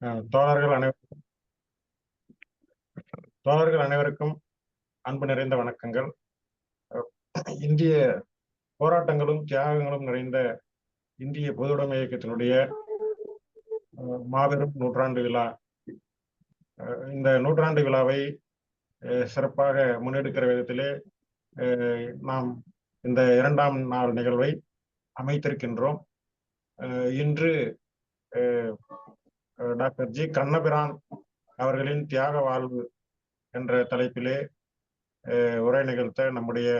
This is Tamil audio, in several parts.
தோழர்கள் அனைவருக்கும் அன்பு நிறைந்த வணக்கங்கள். இந்திய போராட்டங்களும் தியாகங்களும் நிறைந்த இந்திய பொதுவுடைமை இயக்கத்தினுடைய மாபெரும் நூற்றாண்டு விழா. இந்த நூற்றாண்டு விழாவை சிறப்பாக முன்னெடுக்கிற விதத்திலே நாம் இந்த 2ஆம் நாள் நிகழ்வை அமைத்திருக்கின்றோம். இன்று டாக்டர் ஜி கண்ணபிரான் அவர்களின் தியாக வாழ்வு என்ற தலைப்பிலே உரை நிகழ்த்த நம்முடைய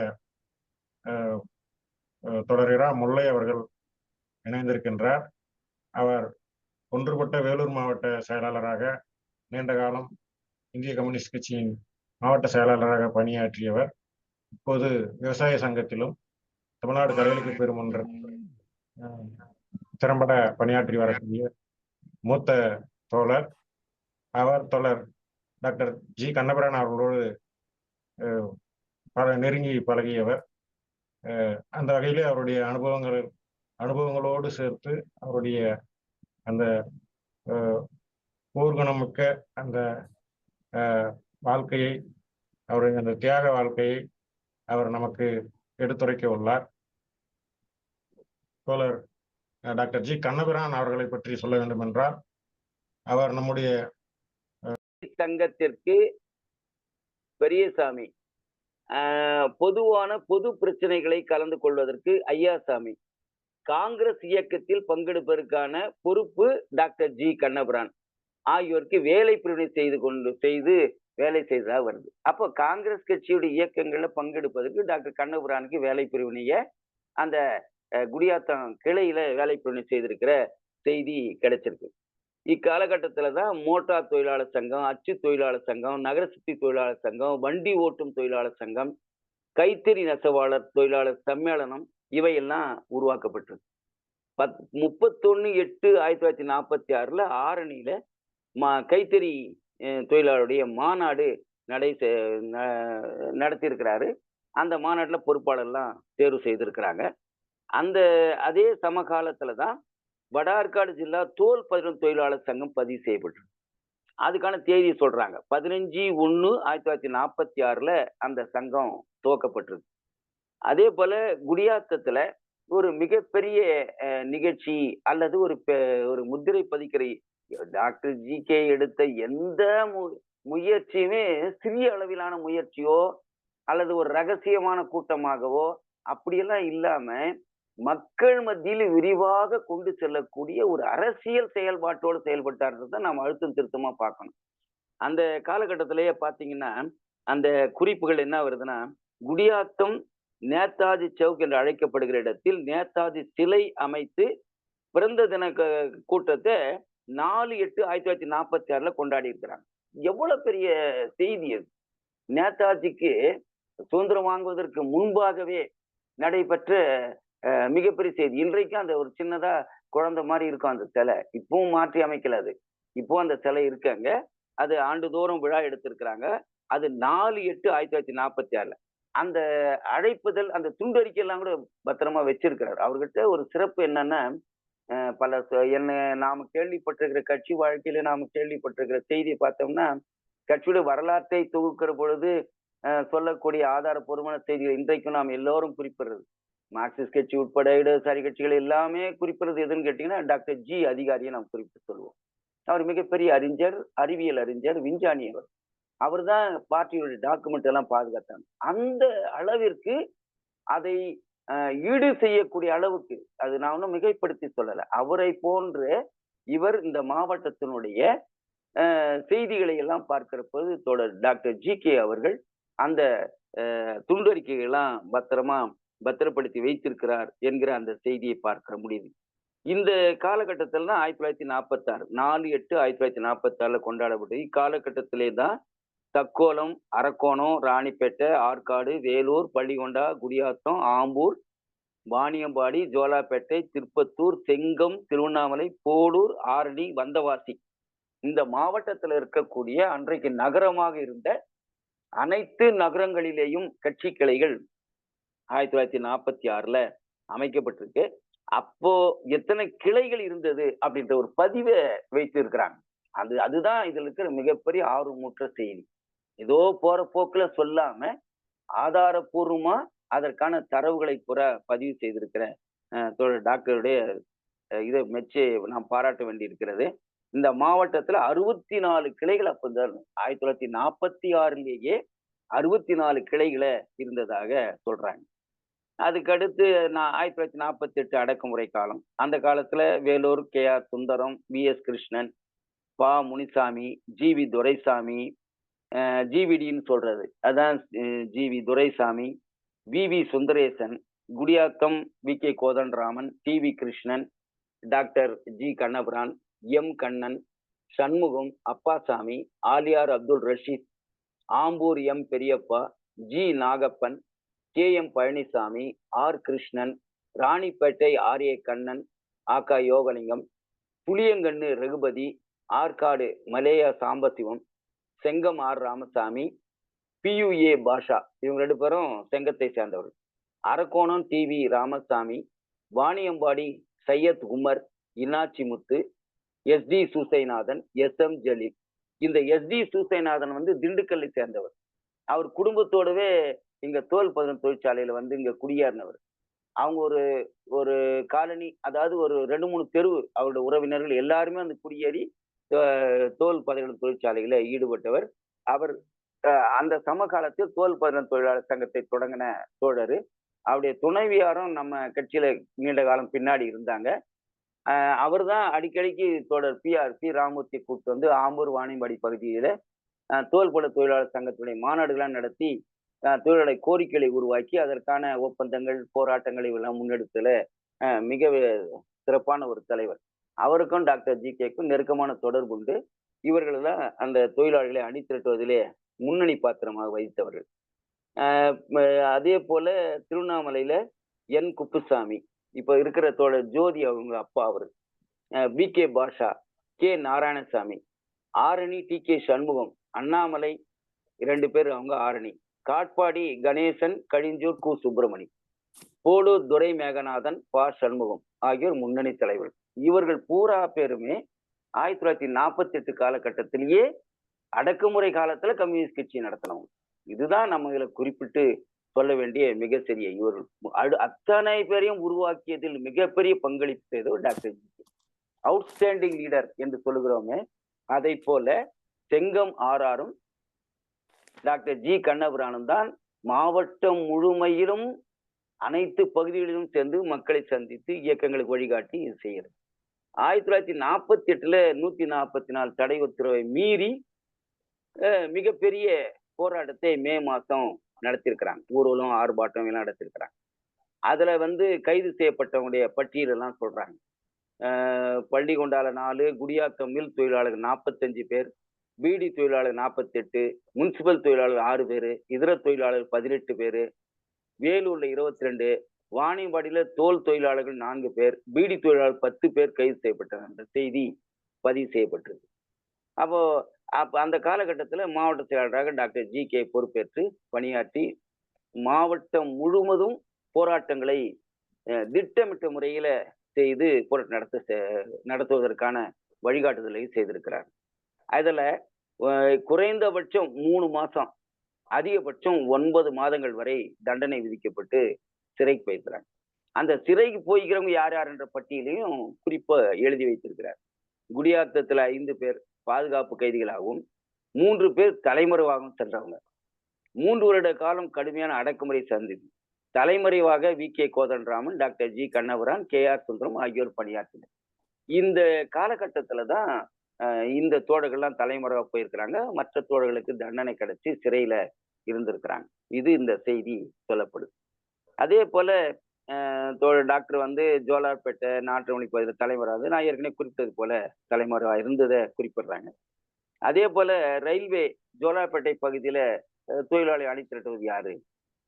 தொடர் முல்லை அவர்கள் இணைந்திருக்கின்றார். அவர் ஒன்றுபட்ட வேலூர் மாவட்ட செயலாளராக நீண்ட காலம் இந்திய கம்யூனிஸ்ட் கட்சியின் மாவட்ட செயலாளராக பணியாற்றியவர். இப்போது விவசாய சங்கத்திலும் தமிழ்நாடு கலைகளுக்கு பெருமன்ற திறம்பட பணியாற்றி வரக்கூடிய மூத்த தோழர். அவர் தோழர் டாக்டர் ஜி கண்ணபிரான் அவர்களோடு நெருங்கி பழகியவர். அந்த வகையிலே அவருடைய அனுபவங்களோடு சேர்த்து அவருடைய அந்த ஊர்குணமிக்க அந்த வாழ்க்கையை, அவருடைய அந்த தியாக வாழ்க்கையை அவர் நமக்கு எடுத்துரைக்க உள்ளார். தோழர் டாக்டர் ஜி கண்ணபிரான் அவர்களை பற்றி சொல்ல வேண்டும் என்றால், அவர் நம்முடைய சங்கத்திற்கு பெரியசாமி, பொதுவான பொது பிரச்சனைகளை கலந்து கொள்வதற்கு ஐயாசாமி, காங்கிரஸ் இயக்கத்தில் பங்கெடுப்பதற்கான பொறுப்பு டாக்டர் ஜி கண்ணபிரான் ஆகியோருக்கு வேலை பிரிவினை செய்து வேலை செய்ததா வருது. அப்போ காங்கிரஸ் கட்சியுடைய இயக்கங்கள்ல பங்கெடுப்பதற்கு டாக்டர் கண்ணபிரானுக்கு வேலை பிரிவினைய அந்த குடியாத்தம் கிளையில வேலை பிரிவினை செய்திருக்கிற செய்தி கிடைச்சிருக்கு. இக்காலகட்டத்துல தான் மோட்டார் தொழிலாளர் சங்கம், அச்சு தொழிலாளர் சங்கம், நகரசுத்தி தொழிலாளர் சங்கம், வண்டி ஓட்டும் தொழிலாளர் சங்கம், கைத்தறி நெசவாளர் தொழிலாளர் சம்மேளனம் இவையெல்லாம் உருவாக்கப்பட்டது. 31/8/1946 ஆரணியில கைத்தறி தொழிலாளருடைய மாநாடு நடத்தியிருக்கிறாரு. அந்த மாநாட்டுல பொறுப்பாளர்லாம் தேர்வு செய்திருக்கிறாங்க. அதே சமகாலத்துலதான் வட ஆற்காடு ஜில்லா தோல் பதினொன்று தொழிலாளர் சங்கம் பதிவு செய்யப்பட்டது. அதுக்கான தேதி சொல்றாங்க 15/1/1946 அந்த சங்கம் துவக்கப்பட்டது. அதே போல குடியாத்தத்துல ஒரு மிகப்பெரிய நிகழ்ச்சி அல்லது ஒரு முத்திரை பதிக்கிற டாக்டர் ஜி கே எடுத்த எந்த முயற்சியுமே சிறிய அளவிலான முயற்சியோ அல்லது ஒரு ரகசியமான கூட்டமாகவோ அப்படியெல்லாம் இல்லாம மக்கள் மத்தியில் விரிவாக கொண்டு செல்லக்கூடிய ஒரு அரசியல் செயல்பாட்டோடு செயல்பட்டார்ன்றதை நாம் அழுத்தம் திருத்தமா பார்க்கணும். அந்த காலகட்டத்திலேயே பாத்தீங்கன்னா அந்த குறிப்புகள் என்ன வருதுன்னா, குடியாத்தம் நேதாஜி சவுக் என்று அழைக்கப்படுகிற இடத்தில் நேதாஜி சிலை அமைத்து பிறந்த தின கூட்டத்தை 4/8/1946 கொண்டாடி இருக்கிறாங்க. எவ்வளவு பெரிய செய்தி அது! நேதாஜிக்கு சுதந்திரம் வாங்குவதற்கு முன்பாகவே நடைபெற்ற மிகப்பெரிய செய்தி. இன்றைக்கும் அந்த ஒரு சின்னதா குழந்தை மாதிரி இருக்கும் அந்த சிலை. இப்பவும் மாற்றி அமைக்கல. அது இப்போ அந்த சிலை இருக்காங்க. அது ஆண்டுதோறும் விழா எடுத்திருக்கிறாங்க. அது 4/8/1946 அந்த அழைப்புதல், அந்த துண்டறிக்கை எல்லாம் கூட பத்திரமா வச்சிருக்கிறார். அவர்கிட்ட ஒரு சிறப்பு என்னன்னா, நாம கேள்விப்பட்டிருக்கிற கட்சி வாழ்க்கையில நாம கேள்விப்பட்டிருக்கிற செய்தியை பார்த்தோம்னா, கட்சியுடைய வரலாற்றை தொகுக்கிற பொழுது சொல்லக்கூடிய ஆதாரபூர்வமான செய்திகள் இன்றைக்கும் நாம் எல்லோரும் குறிப்பிடுறது, மார்க்சிஸ்ட் கட்சி உட்பட இடதுசாரி கட்சிகள் எல்லாமே குறிப்பிடுறது எதுன்னு கேட்டீங்கன்னா டாக்டர் ஜி அதிகாரியை நாம் குறிப்பிட்டு சொல்லுவோம். அவர் மிகப்பெரிய அறிஞர், அறிவியல் அறிஞர், விஞ்ஞானி. அவர் தான் பார்ட்டியோட டாக்குமெண்ட் எல்லாம் பாதுகாத்தாங்க. அந்த அளவிற்கு அதை ஈடு செய்யக்கூடிய அளவுக்கு, அது நான் ஒன்றும் மிகைப்படுத்தி சொல்லலை, அவரை போன்று இவர் இந்த மாவட்டத்தினுடைய செய்திகளை எல்லாம் பார்க்கிற போது தொடர் டாக்டர் ஜி கே அவர்கள் அந்த துண்டறிக்கைகள்லாம் பத்திரப்படுத்தி வைத்திருக்கிறார் என்கிற அந்த செய்தியை பார்க்க முடியுது. இந்த காலகட்டத்தில் தான் 1946 4/8/1946 கொண்டாடப்பட்டது. இக்காலகட்டத்திலே தான் தக்கோலம், அரக்கோணம், ராணிப்பேட்டை, ஆற்காடு, வேலூர், பள்ளிகொண்டா, குடியாத்தம், ஆம்பூர், வாணியம்பாடி, ஜோலாப்பேட்டை, திருப்பத்தூர், செங்கம், திருவண்ணாமலை, போலூர், ஆரணி, வந்தவாசி இந்த மாவட்டத்தில் இருக்கக்கூடிய அன்றைக்கு நகரமாக இருந்த அனைத்து நகரங்களிலேயும் கட்சி கிளைகள் 1946 அமைக்கப்பட்டிருக்கு. அப்போ எத்தனை கிளைகள் இருந்தது அப்படின்ற ஒரு பதிவை வைத்து இருக்கிறாங்க. அதுதான் இதுல இருக்கிற மிகப்பெரிய ஆர்வமூற்ற செய்தி. ஏதோ போற போக்குல சொல்லாம ஆதாரப்பூர்வமா அதற்கான தரவுகளை பூரா பதிவு செய்திருக்கிற தோழர் டாக்டருடைய இதை மெச்சி நாம் பாராட்ட வேண்டியிருக்கிறது. இந்த மாவட்டத்துல 64 கிளைகள் அப்பதான் 1946லேயே 64 கிளைகளை இருந்ததாக சொல்றாங்க. அதுக்கடுத்து 1948 அடக்குமுறை காலம். அந்த காலத்துல Vellore K R. Sundaram, V S. Krishnan, Pa. Munisamy, G V. Duraisamy, ஜிவிடின்னு சொல்றது அதான் G V. Duraisamy, V V. Sundaresan, Gudiyattam V K. Kothandaraman, T V. Krishnan, doctor G. Kannabiran, M. Kannan, Shanmugam, Appasamy, Aliyar Abdul Rasheed, Ambur M. Periyappa, G. Nagappan, K. M. Palanisamy, R. Krishnan, Ranipet R. A. Kannan, ஆகா யோகலிங்கம், புளியங்கண்ணு ரகுபதி, ஆற்காடு மலேயா சாம்பசிவம், செங்கம் ஆர். ராமசாமி, பி.யு.ஏ. பாஷா, இவங்க 2 பேரும் செங்கத்தை சேர்ந்தவர்கள். அரக்கோணம் டி.வி. ராமசாமி, வாணியம்பாடி சையத் உமர், இன்னாச்சி முத்து, எஸ்.டி. சூசைநாதன், எஸ்.எம். ஜலீல். இந்த எஸ்.டி. சூசைநாதன் திண்டுக்கல்லை சேர்ந்தவர். அவர் குடும்பத்தோடவே இங்க தோல் பதன தொழிற்சாலையில இங்க குடியேறினவர். அவங்க ஒரு காலனி, அதாவது ஒரு 2-3 தெருவு அவருடைய உறவினர்கள் எல்லாருமே குடியேறி தோல் பதன தொழிற்சாலையில ஈடுபட்டவர். அவர் அந்த சமகாலத்தில் தோல் பதன தொழிலாளர் சங்கத்தை தொடங்கின தோழர். அவருடைய துணைவியாரும் நம்ம கட்சியில நீண்ட காலம் பின்னாடி இருந்தாங்க. அவர் தான் அடிக்கடிக்கு தோழர் பி ராமூர்த்தி கூப்பிட்டு ஆம்பூர் வாணியம்பாடி பகுதியில தோல்பட தொழிலாளர் சங்கத்துடைய மாநாடுகளாம் நடத்தி தொழிலாளர் கோரிக்கைகளை உருவாக்கி அதற்கான ஒப்பந்தங்கள் போராட்டங்களை எல்லாம் முன்னெடுத்துல மிக சிறப்பான ஒரு தலைவர். அவருக்கும் டாக்டர் ஜி.கேக்கும் நெருக்கமான தொடர்பு உண்டு. இவர்கள் தான் அந்த தொழிலாளர்களை அணிதிரட்டுவதிலே முன்னணி பாத்திரமாக வகித்தவர்கள். அதே போல திருவண்ணாமலையில என். குப்புசாமி, இப்ப இருக்கிற தோழர் ஜோதி அவங்க அப்பா அவரு, வி.கே. பாஷா, கே. நாராயணசாமி, ஆரணி டி.கே. சண்முகம், அண்ணாமலை 2 பேர் அவங்க ஆரணி, காட்பாடி கணேசன், கழிஞ்சூர் கு. சுப்பிரமணி, போலூர் துரை மேகநாதன், பா. சண்முகம் ஆகியோர் முன்னணி தலைவர்கள். இவர்கள் பூரா பேருமே 1948 காலகட்டத்திலேயே அடக்குமுறை காலத்துல கம்யூனிஸ்ட் கட்சி நடத்தினவங்க. இதுதான் நம்ம இதுல குறிப்பிட்டு சொல்ல வேண்டிய மிக சிறிய இவர்கள் அத்தனை பேரையும் உருவாக்கியதில் மிகப்பெரிய பங்களிப்பு செய்தவர் டாக்டர் ஜி. அவுட்ஸ்டாண்டிங் லீடர் என்று சொல்லுகிறோமே, அதை போல செங்கம் ஆராரும் டாக்டர் ஜி. கண்ணபிரானும் தான் மாவட்டம் முழுமையிலும் அனைத்து பகுதிகளிலும் சேர்ந்து மக்களை சந்தித்து இயக்கங்களுக்கு வழிகாட்டி இது செய்யறது. 1948ல 144 தடை உத்தரவை மீறி மிகப்பெரிய போராட்டத்தை மே மாசம் நடத்திருக்கிறாங்க. ஊர்வலம், ஆர்ப்பாட்டம் எல்லாம் நடத்திருக்கிறாங்க. அதுல கைது செய்யப்பட்டவங்களுடைய பட்டியல் எல்லாம் சொல்றாங்க. பள்ளிகொண்டால 4, குடியாத்தம் மில் தொழிலாளர்கள் 45 பேர், பீடி தொழிலாளர் 48, முனிசிபல் தொழிலாளர் 6 பேரு, இதர தொழிலாளர்கள் 18 பேரு, வேலூர்ல 22, வாணியம்பாடியில தோல் தொழிலாளர்கள் 4 பேர், பீடி தொழிலாளர் 10 பேர் கைது செய்யப்பட்டாங்க. அந்த செய்தி பதிவு செய்யப்பட்டிருக்கு. அப்போ அந்த காலகட்டத்துல மாவட்ட செயலாளராக டாக்டர் ஜி.கே. பொறுப்பேற்று பணியாற்றி மாவட்டம் முழுவதும் போராட்டங்களை திட்டமிட்ட முறையில செய்து நடத்துவதற்கான வழிகாட்டுதலை செய்திருக்கிறார். அதுல குறைந்தபட்சம் 3 மாசம், அதிகபட்சம் 9 மாதங்கள் வரை தண்டனை விதிக்கப்பட்டு சிறைக்கு போயிருக்கிறார். அந்த சிறைக்கு போய்க்கிறவங்க யார் யார் என்ற பட்டியலையும் குறிப்பா எழுதி வைத்திருக்கிறார். குடியாத்தத்துல 5 பேர் பாதுகாப்பு கைதிகளாகவும் 3 பேர் தலைமறைவாகவும் சென்றவங்க. 3 வருட காலம் கடுமையான அடக்குமுறை சந்தித்து தலைமறைவாக வி.கே. Kothandaraman, doctor G. கண்ணபிரான், கே.ஆர். சுந்தரம் ஆகியோர் பணியாற்றினர். இந்த காலகட்டத்துலதான் இந்த தோழர்கள்லாம் தலைமறைவா போயிருக்கிறாங்க. மற்ற தோழர்களுக்கு தண்டனை கிடைச்சி சிறையில இருந்திருக்கிறாங்க. இந்த செய்தி சொல்லப்படுது. அதே போல தோழர் டாக்டர் ஜோலார்பேட்டை நாட்டுமணி பகுதியில் தலைமறைவாக நான் ஏற்கனவே குறிப்பிட்டது போல தலைமறைவா இருந்ததை குறிப்பிடுறாங்க. அதே போல ரயில்வே ஜோலார்பேட்டை பகுதியில தொழிலாளி அணி திரட்டுவது யாரு?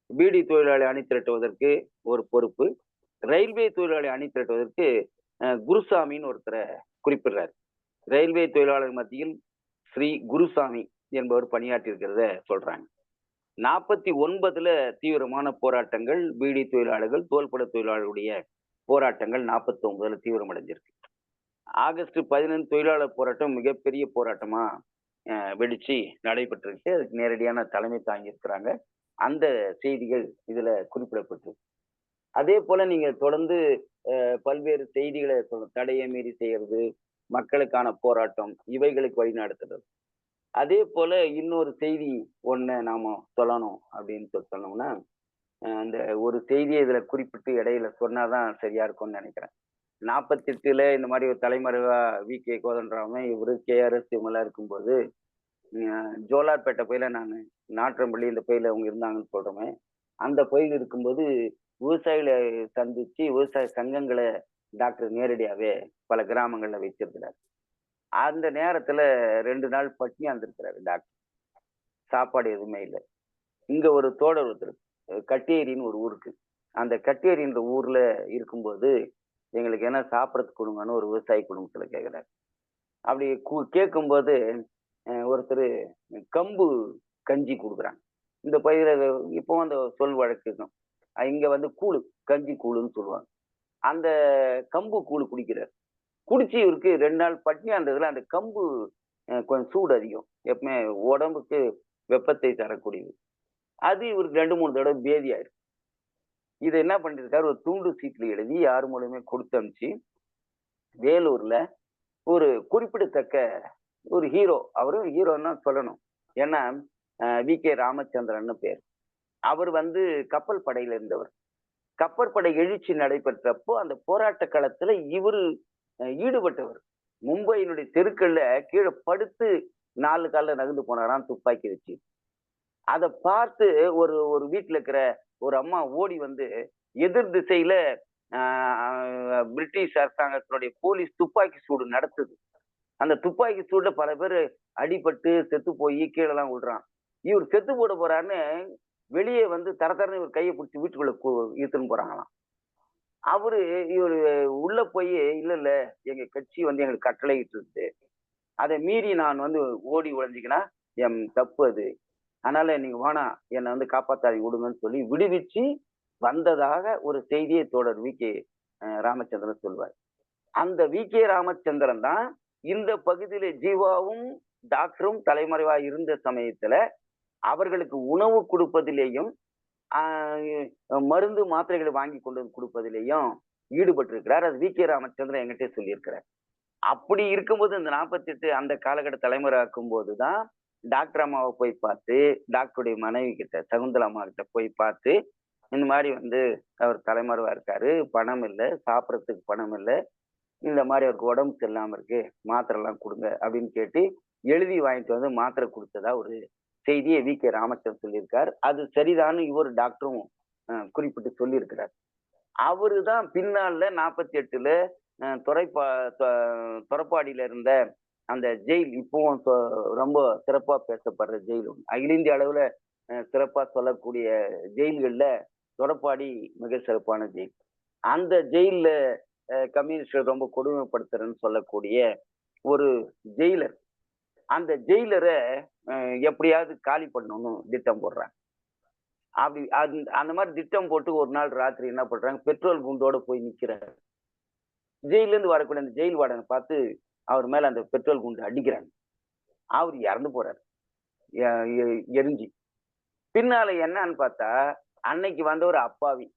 பீடி தொழிலாளி அணி திரட்டுவதற்கு ஒரு பொறுப்பு, ரயில்வே தொழிலாளி அணி திரட்டுவதற்கு குருசாமின்னு ஒருத்தரை குறிப்பிடுறாரு. ரயில்வே தொழிலாளர் மத்தியில் ஸ்ரீ குருசாமி என்பவர் பணியாற்றி இருக்கிறத சொல்றாங்க. 49ல தீவிரமான போராட்டங்கள், பீடி தொழிலாளர்கள், தோல்பட தொழிலாளர்களுடைய போராட்டங்கள் 49ல தீவிரமடைஞ்சிருக்கு. ஆகஸ்ட் 15 தொழிலாளர் போராட்டம் மிகப்பெரிய போராட்டமா வெடிச்சு நடைபெற்றிருக்கு. அதுக்கு நேரடியான தலைமை தாங்கியிருக்கிறாங்க. அந்த செய்திகள் இதுல குறிப்பிடப்பட்டிருக்கு. அதே போல நீங்க தொடர்ந்து பல்வேறு செய்திகளை தடையை மீறி செய்யறது, மக்களுக்கான போராட்டம், இவைகளுக்கு வழிநடத்துறது. அதே போல இன்னொரு செய்தி ஒண்ண நாம சொல்லணும் அப்படின்னு சொன்னோம்னா, அந்த ஒரு செய்தியை இதுல குறிப்பிட்டு இடையில சொன்னாதான் சரியா இருக்கும்னு நினைக்கிறேன். 48ல இந்த மாதிரி ஒரு தலைமறைவா வி.கே. கோதண்டராமன், இவரு கே.ஆர்.எஸ். இவங்கெல்லாம் இருக்கும்போது, ஜோலார்பேட்டை பகுதியில நானு நாட்றம்பள்ளி இந்த பகுதியில அவங்க இருந்தாங்கன்னு சொல்றோமே, அந்த பகுதியில் இருக்கும்போது விவசாயிகளை சந்திச்சு விவசாய சங்கங்களை டாக்டர் நேரடியாவே பல கிராமங்கள்ல வச்சிருக்கிறார். அந்த நேரத்துல 2 நாள் பட்னியா இருந்திருக்கிறாரு டாக்டர். சாப்பாடு எதுவுமே இல்ல. இங்க ஒரு தோழர் ஒருத்தர் கட்டேரின்னு ஒரு ஊருக்கு. அந்த கட்டேரின்ற ஊர்ல இருக்கும்போது, எங்களுக்கு என்ன சாப்பிடறதுக்கு கொடுங்கன்னு ஒரு விவசாய குடும்பத்துல கேட்கிறாரு. அப்படி கேட்கும்போது ஒருத்தர் கம்பு கஞ்சி குடுக்குறாங்க. இந்த பகுதியில இப்பவும் அந்த சொல் வழக்கு இருக்கும். இங்க வந்து கூழு, கஞ்சி கூழுன்னு சொல்லுவாங்க. அந்த கம்பு கூழு குடிக்கிறார். குடிச்சு இவருக்கு 2 நாள் பட்னியா இருந்ததுல அந்த கம்பு கொஞ்சம் சூடு அதிகம். எப்பவுமே உடம்புக்கு வெப்பத்தை தரக்கூடியது. அது இவருக்கு 2, 3 தடவை பேதி ஆயிருக்கு. இத என்ன பண்ணிருக்காரு, ஒரு துண்டு சீட்ல எழுதி யார் மூலியமா குடுத்து அனுப்பிச்சு, வேலூர்ல ஒரு குறிப்பிடத்தக்க ஒரு ஹீரோ, அவரும் ஹீரோன்னு தான் சொல்லணும். ஏன்னா வி.கே. ராமச்சந்திரன்னு பேர். அவர் வந்து கப்பல் படையில இருந்தவர். கப்பற்படை எழுச்சி நடைபெற்றப்போ அந்த போராட்ட களத்துல இவரு ஈடுபட்டவர். மும்பையினுடைய தெருக்கள்ல கீழே படுத்து 4 கால்ல நகர்ந்து போனாராம் துப்பாக்கி வச்சு. அத பார்த்து ஒரு ஒரு வீட்டுல இருக்கிற ஒரு அம்மா ஓடி வந்து எதிர் திசையில பிரிட்டிஷ் அரசாங்கத்தினுடைய போலீஸ் துப்பாக்கி சூடு நடத்துது. அந்த துப்பாக்கி சூடுல பல பேர் அடிபட்டு செத்து போய் கீழே எல்லாம் விழுறான். இவர் செத்து போட போறாருன்னு வெளியே வந்து தரன்னு இவர் கையை பிடிச்சி வீட்டுக்குள்ள இழுத்துன்னு போறாங்களாம். அவரு இவரு உள்ள போய் இல்ல இல்ல எங்க கட்சி வந்து எங்களுக்கு கட்டளையிட்டு இருக்கு, அதை மீறி நான் வந்து ஓடி ஒழிஞ்சிக்கினா என் தப்பு அது, அதனால நீங்க வேணாம் என்னை வந்து காப்பாத்தாதி விடுங்கன்னு சொல்லி விடுவிச்சு வந்ததாக ஒரு செய்தியை தோழர் வி.கே. ராமச்சந்திரன் சொல்வார். அந்த வி.கே. ராமச்சந்திரன் தான் இந்த பகுதியில ஜீவாவும் டாக்டரும் தலைமறைவா இருந்த சமயத்துல அவர்களுக்கு உணவு கொடுப்பதிலேயும் மருந்து மாத்திரைகளை வாங்கி கொண்டு வந்து கொடுப்பதிலேயும் ஈடுபட்டிருக்கிறார். அது வி.கே. ராமச்சந்திரன் என்கிட்ட சொல்லியிருக்கிறார். அப்படி இருக்கும்போது இந்த 48 அந்த காலகட்ட தலைமுறையாக்கும் போதுதான் டாக்டர் அம்மாவை போய் பார்த்து, டாக்டருடைய மனைவி கிட்ட சகுந்தலா அம்மா கிட்ட போய் பார்த்து, இந்த மாதிரி வந்து அவர் தலைமறைவா இருக்காரு, பணம் இல்லை, சாப்பிடறதுக்கு பணம் இல்லை, இந்த மாதிரி அவருக்கு உடம்பு சரியில்லாம இருக்கு, மாத்திரை எல்லாம் கொடுங்க அப்படின்னு கேட்டு எழுதி வாங்கிட்டு வந்து மாத்திரை கொடுத்ததா ஒரு செய்தியை வி.கே. ராமச்சந்திரன் சொல்லியிருக்கார். அது சரிதான்னு இவர் டாக்டரும் குறிப்பிட்டு சொல்லியிருக்கிறார். அவரு தான் பின்னால 48ல தொரப்பாடியில இருந்த அந்த ஜெயில், இப்பவும் ரொம்ப சிறப்பா பேசப்படுற ஜெயில், அகில இந்திய அளவுல சிறப்பா சொல்லக்கூடிய ஜெயில்கள்ல தொரப்பாடி மிக சிறப்பான ஜெயில். அந்த ஜெயில்ல கம்யூனிஸ்ட் ரொம்ப கொடுமைப்படுத்துறன்னு சொல்லக்கூடிய ஒரு ஜெயிலர், அந்த ஜெயிலரை எப்படியாவது காலி பண்ணணும்னு திட்டம் போடுறாங்க. அப்படி அந்த மாதிரி திட்டம் போட்டு ஒரு நாள் ராத்திரி என்ன பண்றாங்க, பெட்ரோல் குண்டோட போய் நிக்கிறாரு. ஜெயில இருந்து வரக்கூடிய அந்த ஜெயில் வார்டனை பார்த்து அவர் மேல அந்த பெட்ரோல் குண்டு அடிக்கிறாங்க. அவர் இறந்து போறாரு எரிஞ்சு. பின்னால என்னன்னு பார்த்தா அன்னைக்கு வந்த ஒரு அப்பாவி,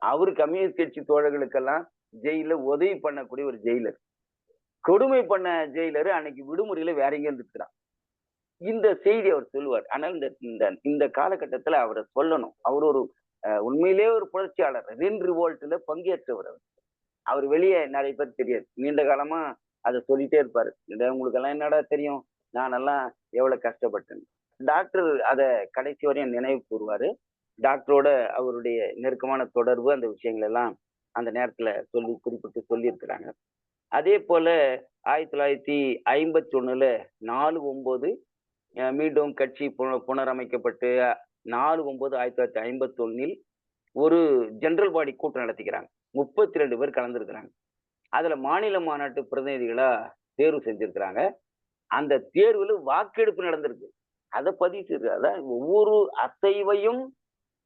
அவரு கம்யூனிஸ்ட் கட்சி தோழர்களுக்கெல்லாம் ஜெயில உதவி பண்ணக்கூடிய ஒரு ஜெயிலர், கொடுமை பண்ண ஜெயிலரு அன்னைக்கு விடுமுறையில வேற எங்க இருந்துக்கிறான். இந்த செய்தி அவர் சொல்லுவார். ஆனால் இந்த காலகட்டத்துல அவரை சொல்லணும். அவர் ஒரு உண்மையிலேயே ஒரு புரட்சியாளர், ரென் ரிவோல்ட்ல பங்கேற்றவர். அவர் வெளியே நிறைய பேர் தெரியாது, நீண்ட காலமா அதை சொல்லிட்டே இருப்பாரு. உங்களுக்கு எல்லாம் என்னடா தெரியும், நான் எல்லாம் எவ்வளவு கஷ்டப்பட்டேன். டாக்டர் அதை கடைசி வரையும் நினைவு கூறுவாரு. டாக்டரோட அவருடைய நெருக்கமான தொடர்பு, அந்த விஷயங்கள் எல்லாம் அந்த நேரத்துல குறிப்பிட்டு சொல்லி இருக்கிறாங்க. அதே போல 1951ல 4/9 மீண்டும் கட்சி புனரமைக்கப்பட்டு 4/9/1951 ஒரு ஜெனரல் பாடி கூட்டம் நடத்திக்கிறாங்க. 32 பேர் கலந்துருக்கிறாங்க. அதுல மாநில மாநாட்டு பிரதிநிதிகளா தேர்வு செஞ்சிருக்கிறாங்க. அந்த தேர்வுல வாக்கெடுப்பு நடந்திருக்கு. அதை பதிவு செய்து, அதான் ஒவ்வொரு அசைவையும்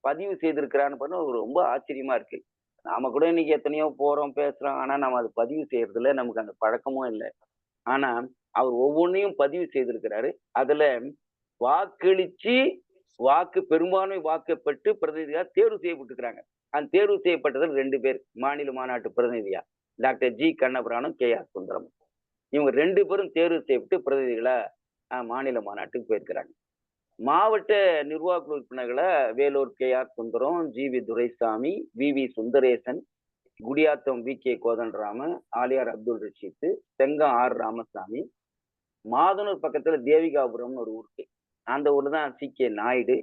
பதிவு செய்திருக்கிறான்னு பண்ண ரொம்ப ஆச்சரியமா இருக்கு. நாம கூட இன்னைக்கு எத்தனையோ போறோம் பேசுறோம், ஆனா நம்ம அது பதிவு செய்யறதுல நமக்கு அந்த பழக்கமும் இல்லை. ஆனா அவர் ஒவ்வொன்றையும் பதிவு செய்திருக்கிறாரு. அதுல வாக்களிச்சு பெரும்பான்மை வாக்கு பெற்று பிரதிநிதியா தேர்வு செய்யப்பட்டிருக்கிறாங்க. அந்த தேர்வு செய்யப்பட்டதில் 2 பேர் மாநில மாநாட்டு பிரதிநிதியா. Doctor G. கண்ணபுரானும், கே.ஆர். சுந்தரம். இவங்க 2 பேரும் தேர்வு செய்யப்பட்டு பிரதிநிதிகளா மாநில மாநாட்டுக்கு போயிருக்கிறாங்க. மாவட்ட நிர்வாக குழு உறுப்பினர்களா Vellore K R. Sundaram, G V. Duraisamy, V V. Sundaresan, Gudiyattam V K. Kothandarama, Aliyar Abdul Rasheed, Chengam R. Ramasamy, Madhanur பக்கத்துல தேவிகாபுரம்னு ஒரு ஊருக்கு. அந்த ஊர்ல தான் சி.கே. நாயுடு,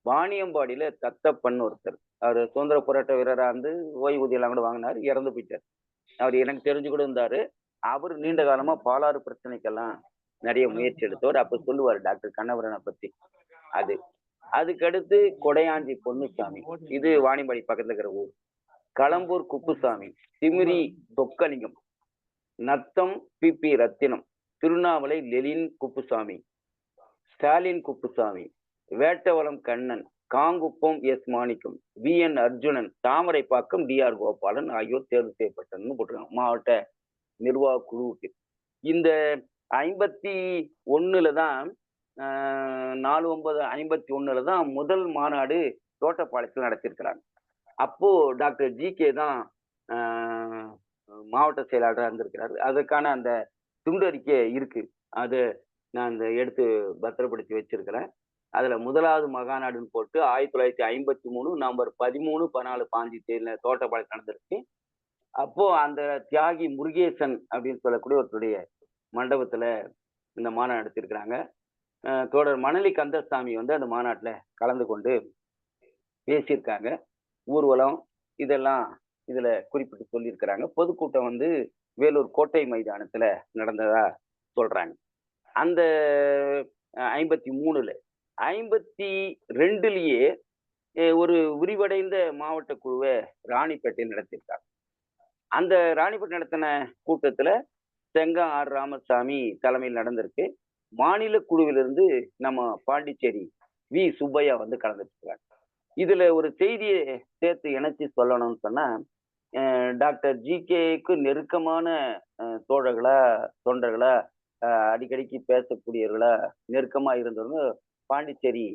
வாணியம்பாடியில தத்தப்பன் ஒருத்தர். அவர் சுதந்திர போராட்ட வீரரா இருந்து ஓய்வூதியம் எல்லாம் கூட வாங்கினார், இறந்து போயிட்டார். அவர் எனக்கு தெரிஞ்சு கூட இருந்தாரு. அவர் நீண்ட காலமா பாலாறு பிரச்சனைக்கெல்லாம் நிறைய முயற்சி எடுத்தவர். அப்ப சொல்லுவார் டாக்டர் கண்ணபுரனை பத்தி. அதுக்கடுத்து கொடையாஞ்சி பொன்னுசாமி, இது வாணியம்பாடி பக்கத்துல இருக்கிற ஊர். களம்பூர் குப்புசாமி, திமிரி சொக்கலிங்கம், நத்தம் பி.பி. ரத்தினம், திருவண்ணாமலை லெலின் குப்புசாமி, ஸ்டாலின் குப்புசாமி, வேட்டவலம் கண்ணன், காங்குப்பம் எஸ். மாணிக்கம், வி.என். அர்ஜுனன், தாமரைப்பாக்கம் டி.ஆர். கோபாலன் ஆகியோர் தேர்வு செய்யப்பட்டன்னு போட்டிருக்காங்க மாவட்ட நிர்வாக குழுவுக்கு. இந்த 51 தான் 4/9/51 தான் முதல் மாநாடு தோட்டப்பாளையத்தில் நடத்தியிருக்கிறாங்க. அப்போ டாக்டர் ஜி.கே. தான் மாவட்ட செயலாளராக இருந்திருக்கிறாரு. அதற்கான அந்த துண்டு அறிக்கை இருக்கு. அது நான் அந்த எடுத்து பத்திரப்படுத்தி வச்சிருக்கிறேன். அதுல முதலாவது மகாநாடுன்னு போட்டு 1953 நவம்பர் 13, 14, 15 தேதியில தோட்டப்பாளையம் நடந்திருக்கு. அப்போ அந்த தியாகி முருகேசன் அப்படின்னு சொல்லக்கூடிய ஒருத்தருடைய மண்டபத்துல இந்த மாநாடு நடத்திருக்கிறாங்க. தோழர் மணலி கந்தசாமி வந்து அந்த மாநாட்டுல கலந்து கொண்டு பேசியிருக்காங்க. ஊர்வலம் இதெல்லாம் இதுல குறிப்பிட்டு சொல்லியிருக்கிறாங்க. பொதுக்கூட்டம் வந்து வேலூர் கோட்டை மைதானத்துல நடந்ததா சொல்றாங்க. அந்த 53ல 52லயே ஒரு விரிவடைந்த மாவட்ட குழுவை ராணிப்பேட்டையில் நடத்தியிருக்காங்க. அந்த ராணிப்பேட்டை நடத்தின கூட்டத்துல செங்கம் ஆர். ராமசாமி தலைமையில் நடந்திருக்கு. மாநில குழுவிலிருந்து நம்ம பாண்டிச்சேரி வி. சுப்பையா வந்து கலந்துருக்காங்க. இதுல ஒரு செய்தியை சேர்த்து இணைச்சு சொல்லணும்னு சொன்னா, டாக்டர் ஜி.கே.க்கு நெருக்கமான தோழர்களா, தொண்டர்களா, அடிக்கடிக்கு பேசக்கூடியவர்களா நெருக்கமா இருந்தவங்க பாண்டிச்சேரி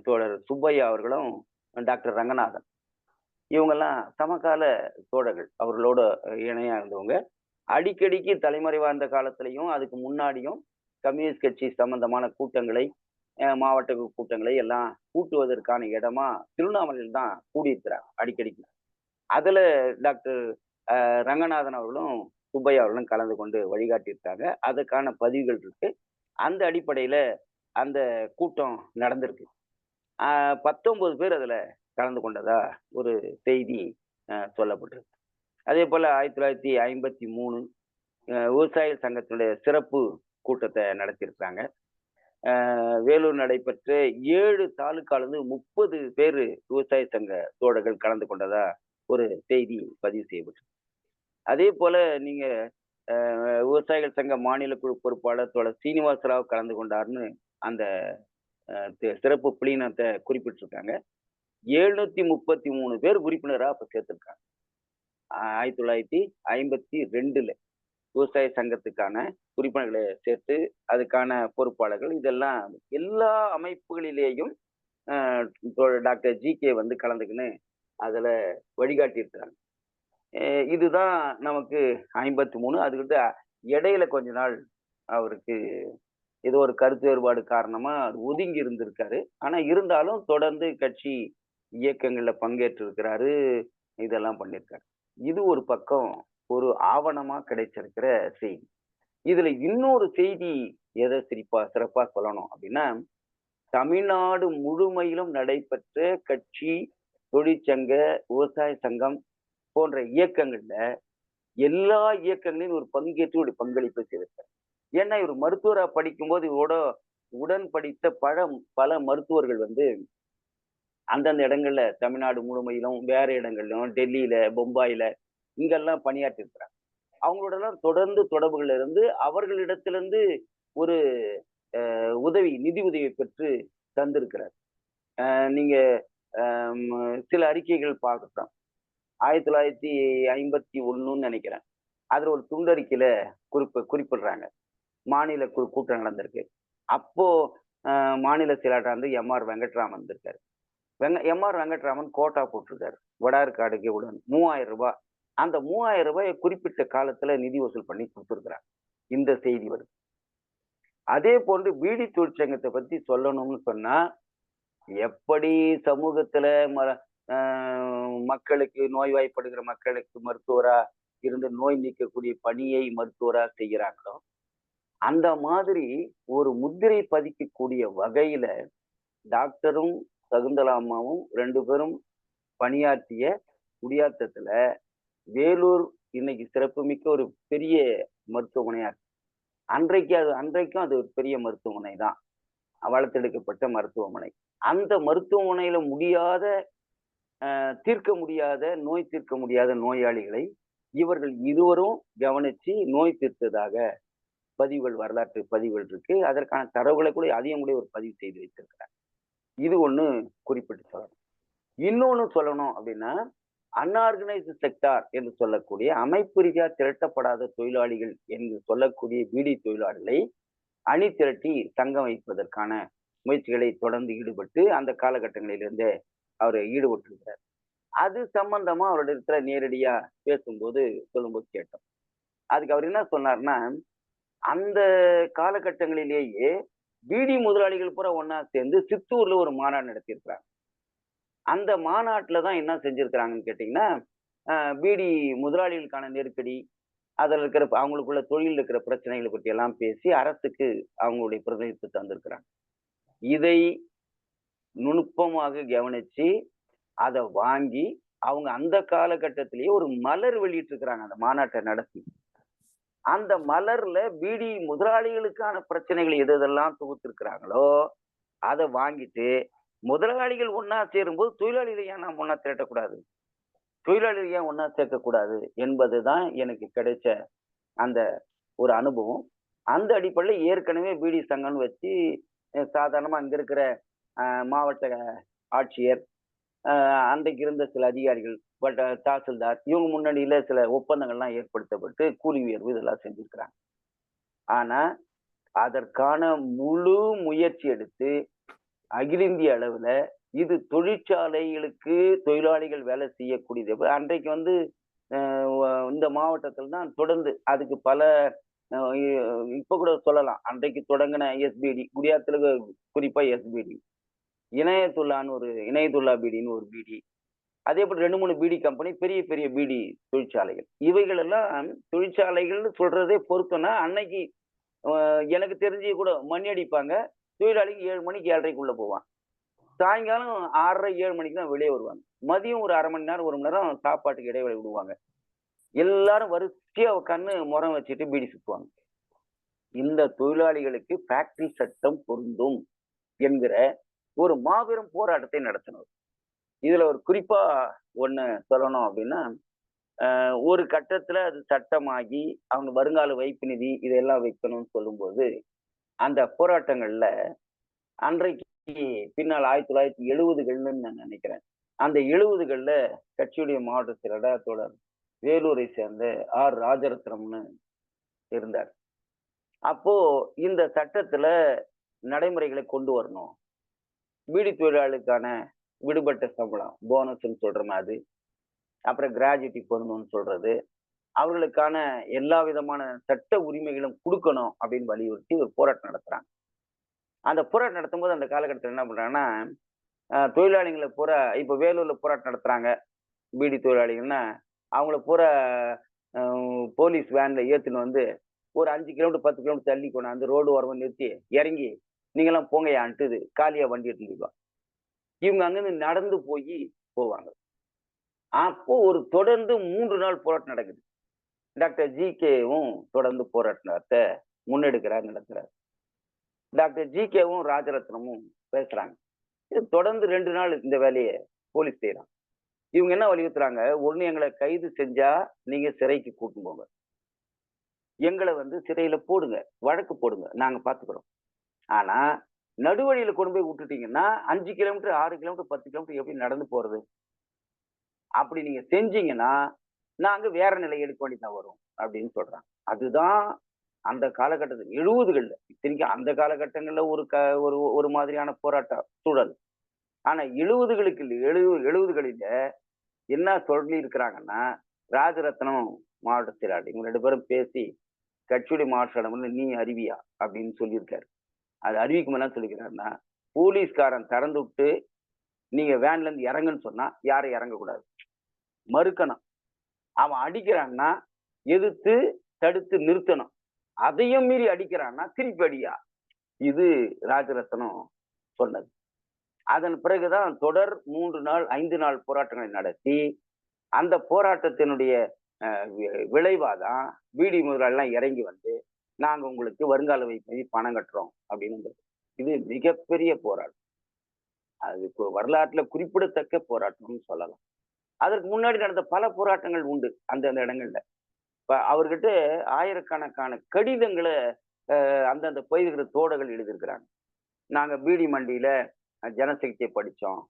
தோழர் சுப்பையா அவர்களும், டாக்டர் ரங்கநாதன். இவங்கெல்லாம் சமகால தோழர்கள், அவர்களோட இணையா இருந்தவங்க. அடிக்கடிக்கு தலைமறைவா இருந்த காலத்திலையும் அதுக்கு முன்னாடியும் கம்யூனிஸ்ட் கட்சி சம்பந்தமான கூட்டங்களை, மாவட்ட கூட்டங்களை எல்லாம் கூட்டுவதற்கான இடமா திருவண்ணாமலையில் தான் கூடியிருக்கிறார் அடிக்கடிக்கு. அதுல டாக்டர் ரங்கநாதன் அவர்களும் சுப்பையா அவர்களும் கலந்து கொண்டு வழிகாட்டியிருக்காங்க. அதுக்கான பதிவுகள் இருக்கு. அந்த அடிப்படையில அந்த கூட்டம் நடந்திருக்கு. 19 பேர் அதுல கலந்து கொண்டதா ஒரு செய்தி சொல்லப்பட்டிருக்கு. அதே போல 1953 விவசாய சங்கத்தினுடைய சிறப்பு கூட்டத்தை நடத்தியிருக்காங்க. வேலூர் நடைபெற்ற 7 தாலுக்காலிருந்து 30 பேர் விவசாய சங்க தோழர்கள் கலந்து கொண்டதா ஒரு செய்தி பதிவு செய்யப்பட்டிருக்கு. அதே போல நீங்க விவசாயிகள் சங்க மாநில குழு பொறுப்பாளர் தோழர் சீனிவாசராவ் கலந்து கொண்டார்னு அந்த சிறப்பு பிளீனத்தை குறிப்பிட்டிருக்காங்க. 733 பேர் உறுப்பினராக அப்ப சேர்த்திருக்காங்க. 1952ல விவசாய சங்கத்துக்கான உறுப்பினர்களை சேர்த்து அதுக்கான பொறுப்பாளர்கள் இதெல்லாம் எல்லா அமைப்புகளிலேயும் டாக்டர் ஜி.கே. வந்து கலந்துக்கின்னு அதுல வழிகாட்டி இருக்கிறாங்க. இதுதான் நமக்கு 53. அதுக்கிட்ட இடையில கொஞ்ச நாள் அவருக்கு ஏதோ ஒரு கருத்து வேறுபாடு காரணமா ஒதுங்கி இருந்திருக்காரு. ஆனா இருந்தாலும் தொடர்ந்து கட்சி இயக்கங்கள்ல பங்கேற்று இருக்கிறாரு, இதெல்லாம் பண்ணியிருக்காரு. இது ஒரு பக்கம் ஒரு ஆவணமா கிடைச்சிருக்கிற செய்தி. இதுல இன்னொரு செய்தி எதை சிறப்பா சொல்லணும் அப்படின்னா, தமிழ்நாடு முழுமையிலும் நடைபெற்ற கட்சி, தொழிற்சங்க, விவசாய சங்கம் போன்ற இயக்கங்கள்ல எல்லா இயக்கங்களையும் ஒரு பங்கேற்று ஒரு பங்களிப்பு செய்திருக்காரு. ஏன்னா இவர் மருத்துவரா படிக்கும்போது இவரோட உடன் படித்த பல மருத்துவர்கள் வந்து அந்தந்த இடங்கள்ல தமிழ்நாடு முழுமையிலும் வேற இடங்கள்லும் டெல்லியில, பொம்பாயில இங்கெல்லாம் பணியாற்றி இருக்கிறாங்க. அவங்களோட எல்லாம் தொடர்ந்து தொடர்புகள் இருந்து அவர்களிடத்திலிருந்து ஒரு நிதி உதவி பெற்று தந்திருக்கிறார். நீங்க சில அறிக்கைகள் பார்க்கலாம். 1951 நினைக்கிறேன். அதுல ஒரு துண்டறிக்கையில குறிப்பிடுறாங்க. மாநில கூட்டம் நடந்திருக்கு. அப்போ மாநில செயலாளரா வந்து எம்.ஆர். வெங்கட்ராமன் இருக்காரு. எம்.ஆர். வெங்கட்ராமன் கோட்டா போட்டிருக்காரு. வடார்காடுக்கு உடன் ரூ. 3000. அந்த ரூ. 3000 குறிப்பிட்ட காலத்துல நிதி வசூல் பண்ணி கொடுத்திருக்கிறாங்க. இந்த செய்தி வருது. அதே போன்று பீடி தொழிற்சங்கத்தை பத்தி சொல்லணும்னு சொன்னா, எப்படி சமூகத்துல மக்களுக்கு நோய்வாய்ப்படுகிற மக்களுக்கு மருத்துவரா இருந்து நோய் நீக்கக்கூடிய பணியை மருத்துவரா செய்கிறாங்களோ, அந்த மாதிரி ஒரு முத்திரை பதிக்கக்கூடிய வகையில டாக்டரும் சகுந்தலா அம்மாவும் 2 பேரும் பணியாற்றிய குடியாத்தத்துல வேலூர் இன்னைக்கு சிறப்புமிக்க ஒரு பெரிய மருத்துவமனையா இருக்கு. அன்றைக்கும் அது ஒரு பெரிய மருத்துவமனை தான். வளர்த்தெடுக்கப்பட்ட மருத்துவமனை. அந்த மருத்துவமனையில நோய் தீர்க்க முடியாத நோயாளிகளை இவர்கள் இருவரும் கவனிச்சு நோய் தீர்த்ததாக வரலாற்று பதிவுகள் இருக்கு. அதற்கான தரவுகளை கூட அதையும் கூட ஒரு பதிவு செய்து வைத்திருக்கிறார். இது ஒண்ணு குறிப்பிட்டு சொல்லணும். இன்னொன்னு சொல்லணும் அப்படின்னா, அன்ஆர்கனைஸ்டு செக்டார் என்று சொல்லக்கூடிய அமைப்பு ரீதியா திரட்டப்படாத தொழிலாளிகள் என்று சொல்லக்கூடிய பீடி தொழிலாளர்களை அணி திரட்டி தங்க வைப்பதற்கான முயற்சிகளை தொடர்ந்து ஈடுபட்டு அந்த காலகட்டங்களிலிருந்தே அவர் ஈடுபட்டிருக்கிறார். அது சம்பந்தமா அவரிடத்துல நேரடியா சொல்லும்போது கேட்டோம். அதுக்கு அவர் என்ன சொன்னார்னா, அந்த காலகட்டங்களிலேயே பீடி முதலாளிகள் பூரா ஒன்னா சேர்ந்து சித்தூர்ல ஒரு மாநாடு நடத்தியிருக்கிறாங்க. அந்த மாநாட்டுல தான் என்ன செஞ்சிருக்கிறாங்கன்னு கேட்டீங்கன்னா, பீடி முதலாளிகளுக்கான நெருக்கடி, அதுல இருக்கிற அவங்களுக்குள்ள தொழில் இருக்கிற பிரச்சனைகளை பற்றி எல்லாம் பேசி அரசுக்கு அவங்களுடைய பிரதிநிதித்துவத்தை தந்திருக்கிறாங்க. இதை நுணுப்பமாக கவனிச்சு அதை வாங்கி அவங்க அந்த காலகட்டத்திலேயே ஒரு மலர் வெளியிட்டு இருக்கிறாங்க. அந்த மாநாட்டை நடத்தி அந்த மலர்ல பீடி முதலாளிகளுக்கான பிரச்சனைகள் எதெல்லாம் தொகுத்திருக்கிறாங்களோ அதை வாங்கிட்டு முதலாளிகள் ஒன்னா சேரும்போது தொழிலாளிகள் ஏன் நாம் ஒன்னா திரட்டக்கூடாது, தொழிலாளிகள் ஏன் ஒன்னா சேர்க்கக்கூடாது என்பதுதான் எனக்கு கிடைச்ச அந்த ஒரு அனுபவம். அந்த அடிப்படையில் ஏற்கனவே பீடி சங்கம்னு வச்சு சாதாரணமா அங்க இருக்கிற மாவட்ட ஆட்சியர், அன்றைக்கு இருந்த சில அதிகாரிகள், தாசில்தார், இவங்க முன்னணியில சில ஒப்பந்தங்கள்லாம் ஏற்படுத்தப்பட்டு கூலி உயர்வு இதெல்லாம் செஞ்சிருக்கிறாங்க. ஆனா அதற்கான முழு முயற்சி எடுத்து அகில இந்திய அளவுல இது தொழிற்சாலைகளுக்கு தொழிலாளிகள் வேலை செய்யக்கூடியது. அன்றைக்கு வந்து இந்த மாவட்டத்தில் தான் தொடர்ந்து அதுக்கு பல இப்ப கூட சொல்லலாம், அன்றைக்கு தொடங்கின எஸ்பிடி குடியாத்துல குறிப்பா எஸ்பிடி, இணையத்துல்லா பீடின்னு ஒரு பீடி, அதே போல 2-3 பீடி கம்பெனி, பெரிய பெரிய பீடி தொழிற்சாலைகள். இவைகள் எல்லாம் தொழிற்சாலைகள்னு சொல்றதே பொருத்தம்னா, அன்னைக்கு எனக்கு தெரிஞ்சு கூட மணி அடிப்பாங்க. தொழிலாளிக்கு 7 மணிக்கு 7:30க்குள்ள போவான். சாயங்காலம் 6:30 7 மணிக்கு தான் வெளியே வருவாங்க. மதியம் ஒரு 1/2 மணி நேரம் 1 மணி நேரம் சாப்பாட்டுக்கு இடைவேளை விடுவாங்க. எல்லாரும் வரிசையா உட்கார்ந்து முறம் வச்சுட்டு பீடி சுத்துவாங்க. இந்த தொழிலாளிகளுக்கு ஃபேக்டரி சட்டம் பொருந்தும் என்கிற ஒரு மாபெரும் போராட்டத்தை நடத்தினோம். இதுல ஒரு குறிப்பா ஒண்ணு சொல்லணும் அப்படின்னா, ஒரு கட்டத்துல அது சட்டமாகி அவங்க வருங்கால வைப்பு நிதி இதெல்லாம் வைக்கணும்னு சொல்லும்போது அந்த போராட்டங்கள்ல அன்றைக்கு பின்னால் 1970கள்னு நான் நினைக்கிறேன், அந்த 70கள்ல கட்சியுடைய மாவட்ட செயலாளர் தோழர் வேலூரை சேர்ந்த ஆர் ராஜரத்னம்னு இருந்தார். அப்போ இந்த சட்டத்துல நடைமுறைகளை கொண்டு வரணும், பீடி தொழிலாளர்களுக்கான விடுபட்ட சம்பளம் போனஸ்ன்னு சொல்ற மாதிரி, அப்புறம் கிராஜுவிட்டி பொருந்தும்னு சொல்றது, அவர்களுக்கான எல்லா விதமான சட்ட உரிமைகளும் கொடுக்கணும் அப்படின்னு வலியுறுத்தி ஒரு போராட்டம் நடத்துறாங்க. அந்த போராட்டம் நடத்தும் போது அந்த காலகட்டத்தில் என்ன பண்றாங்கன்னா, தொழிலாளிகளை பூரா இப்ப வேலூர்ல போராட்டம் நடத்துறாங்க பீடி தொழிலாளிகள்னா, அவங்கள பூரா போலீஸ் வேன்ல ஏத்துன்னு வந்து ஒரு 5 கிலோமீட்டர் 10 கிலோமீட்டர் தள்ளி கொண்டாந்து ரோடு ஓரமா நிறுத்தி இறங்கி நீங்கெல்லாம் போங்கயான்ட்டு காலியா வண்டி எடுத்துட்டு இவங்க அங்கிருந்து நடந்து போவாங்க. அப்போ ஒரு தொடர்ந்து 3 நாள் போராட்டம் நடக்குது. டாக்டர் ஜி.கேவும் தொடர்ந்து போராட்டத்தை நடத்துறாரு. டாக்டர் ஜி.கேவும் ராஜரத்னமும் பேசுறாங்க. இது தொடர்ந்து 2 நாள் இந்த வேலையை போலீஸ் செய்யறாங்க. இவங்க என்ன வலியுறுத்துறாங்க, ஒண்ணு எங்களை கைது செஞ்சா நீங்க சிறைக்கு கூட்டு போங்க, எங்களை வந்து சிறையில போடுங்க, வழக்கு போடுங்க, நாங்க பாத்துக்கிறோம். ஆனா நடுவழியில கொண்டு போய் விட்டுட்டீங்கன்னா 5 கிலோமீட்டர் 6 கிலோமீட்டர் 10 கிலோமீட்டர் எப்படி நடந்து போறது? அப்படி நீங்க செஞ்சீங்கன்னா நாங்க வேற நிலை எடுக்க வேண்டியதா வரும் அப்படின்னு சொல்றாங்க. அதுதான் அந்த காலகட்டத்தில் 70கள்ல இத்தனைக்கும் அந்த காலகட்டங்கள்ல ஒரு ஒரு மாதிரியான போராட்ட சூழல். ஆனா 70களுக்கு 70களில என்ன சொல்லி இருக்கிறாங்கன்னா, ராஜரத்னம் மாவட்ட செயலாளர் இவங்க 2 பேரும் பேசி கட்சியுடைய மாவட்ட செயலாளர் நீ அறிவியா அப்படின்னு சொல்லியிருக்காரு. அது அறிவிக்கும் என்ன சொல்லிக்கிறாருன்னா, போலீஸ்காரன் திறந்து விட்டு நீங்க வேன்ல இருந்து இறங்குன்னு சொன்னா யாரும் இறங்கக்கூடாது. மறுக்கணும். அவன் அடிக்கிறான்னா எதிர்த்து தடுத்து நிறுத்தணும். அதையும் மீறி அடிக்கிறான்னா திருப்பி அடியா. இது ராஜரத்னம் சொன்னது. அதன் பிறகுதான் தொடர் 3 நாள் 5 நாள் போராட்டங்களை நடத்தி அந்த போராட்டத்தினுடைய விளைவாதான் பீடி முதலாளிலாம் இறங்கி வந்து நாங்க உங்களுக்கு வருங்கால வைப்பு பணம் கட்டுறோம் அப்படின்னு. இது மிகப்பெரிய போராட்டம். அது வரலாற்றுல குறிப்பிடத்தக்க போராட்டம்னு சொல்லலாம். அதற்கு முன்னாடி நடந்த பல போராட்டங்கள் உண்டு அந்தந்த இடங்கள்ல. இப்ப அவர்கிட்ட ஆயிரக்கணக்கான கடிதங்களை அந்தந்த பகுதிகிற தோடர்கள் எழுதியிருக்கிறாங்க. நாங்க பீடி மண்டியில ஜனசக்தியை படிச்சோம்.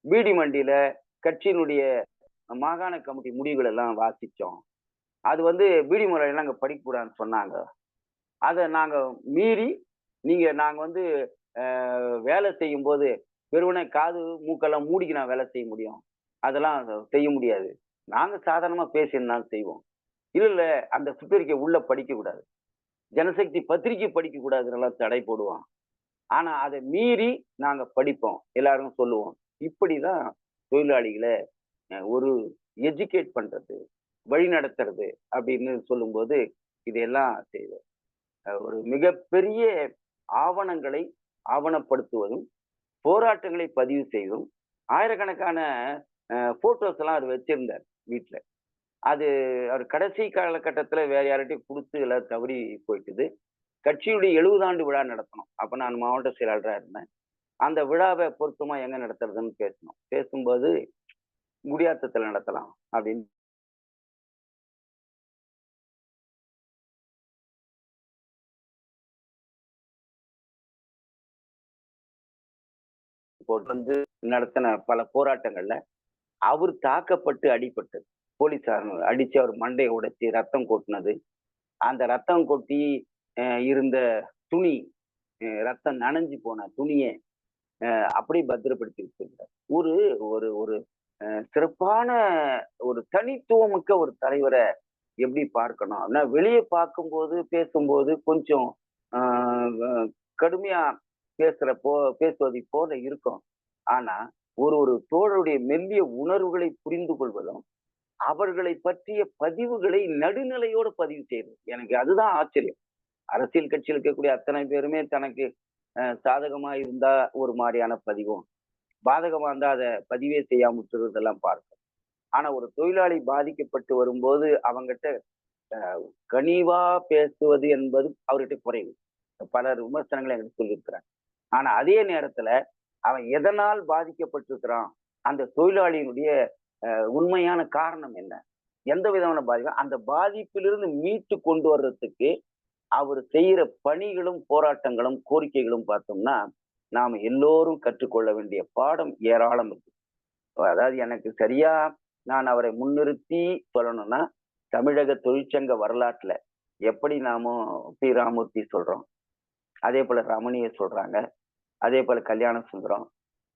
பீடி மண்டியில கட்சியினுடைய மாகாண கமிட்டி முடிவுகள் எல்லாம் வாசிச்சோம். அது பீடி முறையெல்லாம் அங்க படிக்கக்கூடாதுன்னு சொன்னாங்க. அதை நாங்க மீறி நாங்க வேலை செய்யும் போது வெறுவனே காது மூக்கெல்லாம் மூடிக்கு நான் வேலை செய்ய முடியும். அதெல்லாம் செய்ய முடியாது. நாங்க சாதாரணமா பேசினாலும் செய்வோம். இல்ல அந்த சுற்றறிக்கை உள்ள படிக்க கூடாது. ஜனசக்தி பத்திரிகை படிக்க கூடாதுன்னு தடை போடுவோம். ஆனா அதை மீறி நாங்க படிப்போம். எல்லாரும் சொல்லுவோம். இப்படிதான் தொழிலாளிகளை ஒரு எஜுகேட் பண்றது, வழி நடத்துறது அப்படின்னு சொல்லும்போது இதையெல்லாம் செய்வோம். ஒரு மிகப்பெரிய ஆவணங்களை ஆவணப்படுத்துவதும் போராட்டங்களை பதிவு செய்வதும் ஆயிரக்கணக்கான போட்டோஸ் எல்லாம் அவர் வச்சிருந்தார் வீட்டுல. அது அவர் கடைசி காலகட்டத்துல வேற யார்கிட்டயும் கொடுத்து எல்லாம் தவறி போயிட்டுது. கட்சியுடைய 70 ஆண்டு விழா நடத்தணும். அப்ப நான் மாவட்ட செயலாளரா இருந்தேன். அந்த விழாவை பொருத்தமா எங்க நடத்துறதுன்னு பேசணும். பேசும்போது குடியாத்தத்துல நடத்தலாம் அப்படின்னு போட்டு நடத்தின பல போராட்டங்கள்ல அவர் தாக்கப்பட்டு அடிபட்டது. போலீசார் அடிச்சு அவர் மண்டையை உடைச்சி ரத்தம் கொட்டினது. அந்த ரத்தம் கொட்டி இருந்த துணி, ரத்தம் நனைஞ்சு போன துணியை அப்படி பத்திரப்படுத்தி வச்சிருந்தார். ஒரு ஒரு ஒரு சிறப்பான ஒரு தனித்துவமிக்க ஒரு தலைவரை எப்படி பார்க்கணும் அப்படின்னா, வெளியே பார்க்கும்போது பேசும்போது கொஞ்சம் கடுமையா பேசுவதை போல இருக்கும். ஆனா ஒரு ஒரு தோழருடைய மெல்லிய உணர்வுகளை புரிந்து கொள்வதும் அவர்களை பற்றிய பதிவுகளை நடுநிலையோடு பதிவு செய்யறது எனக்கு அதுதான் ஆச்சரியம். அரசியல் கட்சியில் இருக்கக்கூடிய அத்தனை பேருமே தனக்கு சாதகமா இருந்தா ஒரு மாதிரியான பதிவும், பாதகமா இருந்தா அதை பதிவே செய்யாம விட்டுறதெல்லாம் பார்க்கும். ஆனா ஒரு தொழிலாளி பாதிக்கப்பட்டு வரும்போது அவங்கிட்ட கனிவா பேசுவது என்பது அவர்கிட்ட குறைவு. பலர் விமர்சனங்களை எனக்கு சொல்லியிருக்கிறாங்க. ஆனா அதே நேரத்துல அவன் எதனால் பாதிக்கப்பட்டிருக்கிறான், அந்த தொழிலாளியினுடைய உண்மையான காரணம் என்ன, எந்த விதமான பாதிப்பு, அந்த பாதிப்பிலிருந்து மீட்டு கொண்டு வர்றதுக்கு அவர் செய்யற பணிகளும் போராட்டங்களும் கோரிக்கைகளும் பார்த்தோம்னா நாம எல்லோரும் கற்றுக்கொள்ள வேண்டிய பாடம் ஏராளம் இருக்கு. அதாவது எனக்கு சரியா நான் அவரை முன்னிறுத்தி சொல்லணும்னா, தமிழக தொழிற்சங்க வரலாற்றுல எப்படி நாம பி ராமூர்த்தி சொல்றோம், அதே போல ரமணிய சொல்றாங்க, அதே போல கல்யாண சுந்தரம்,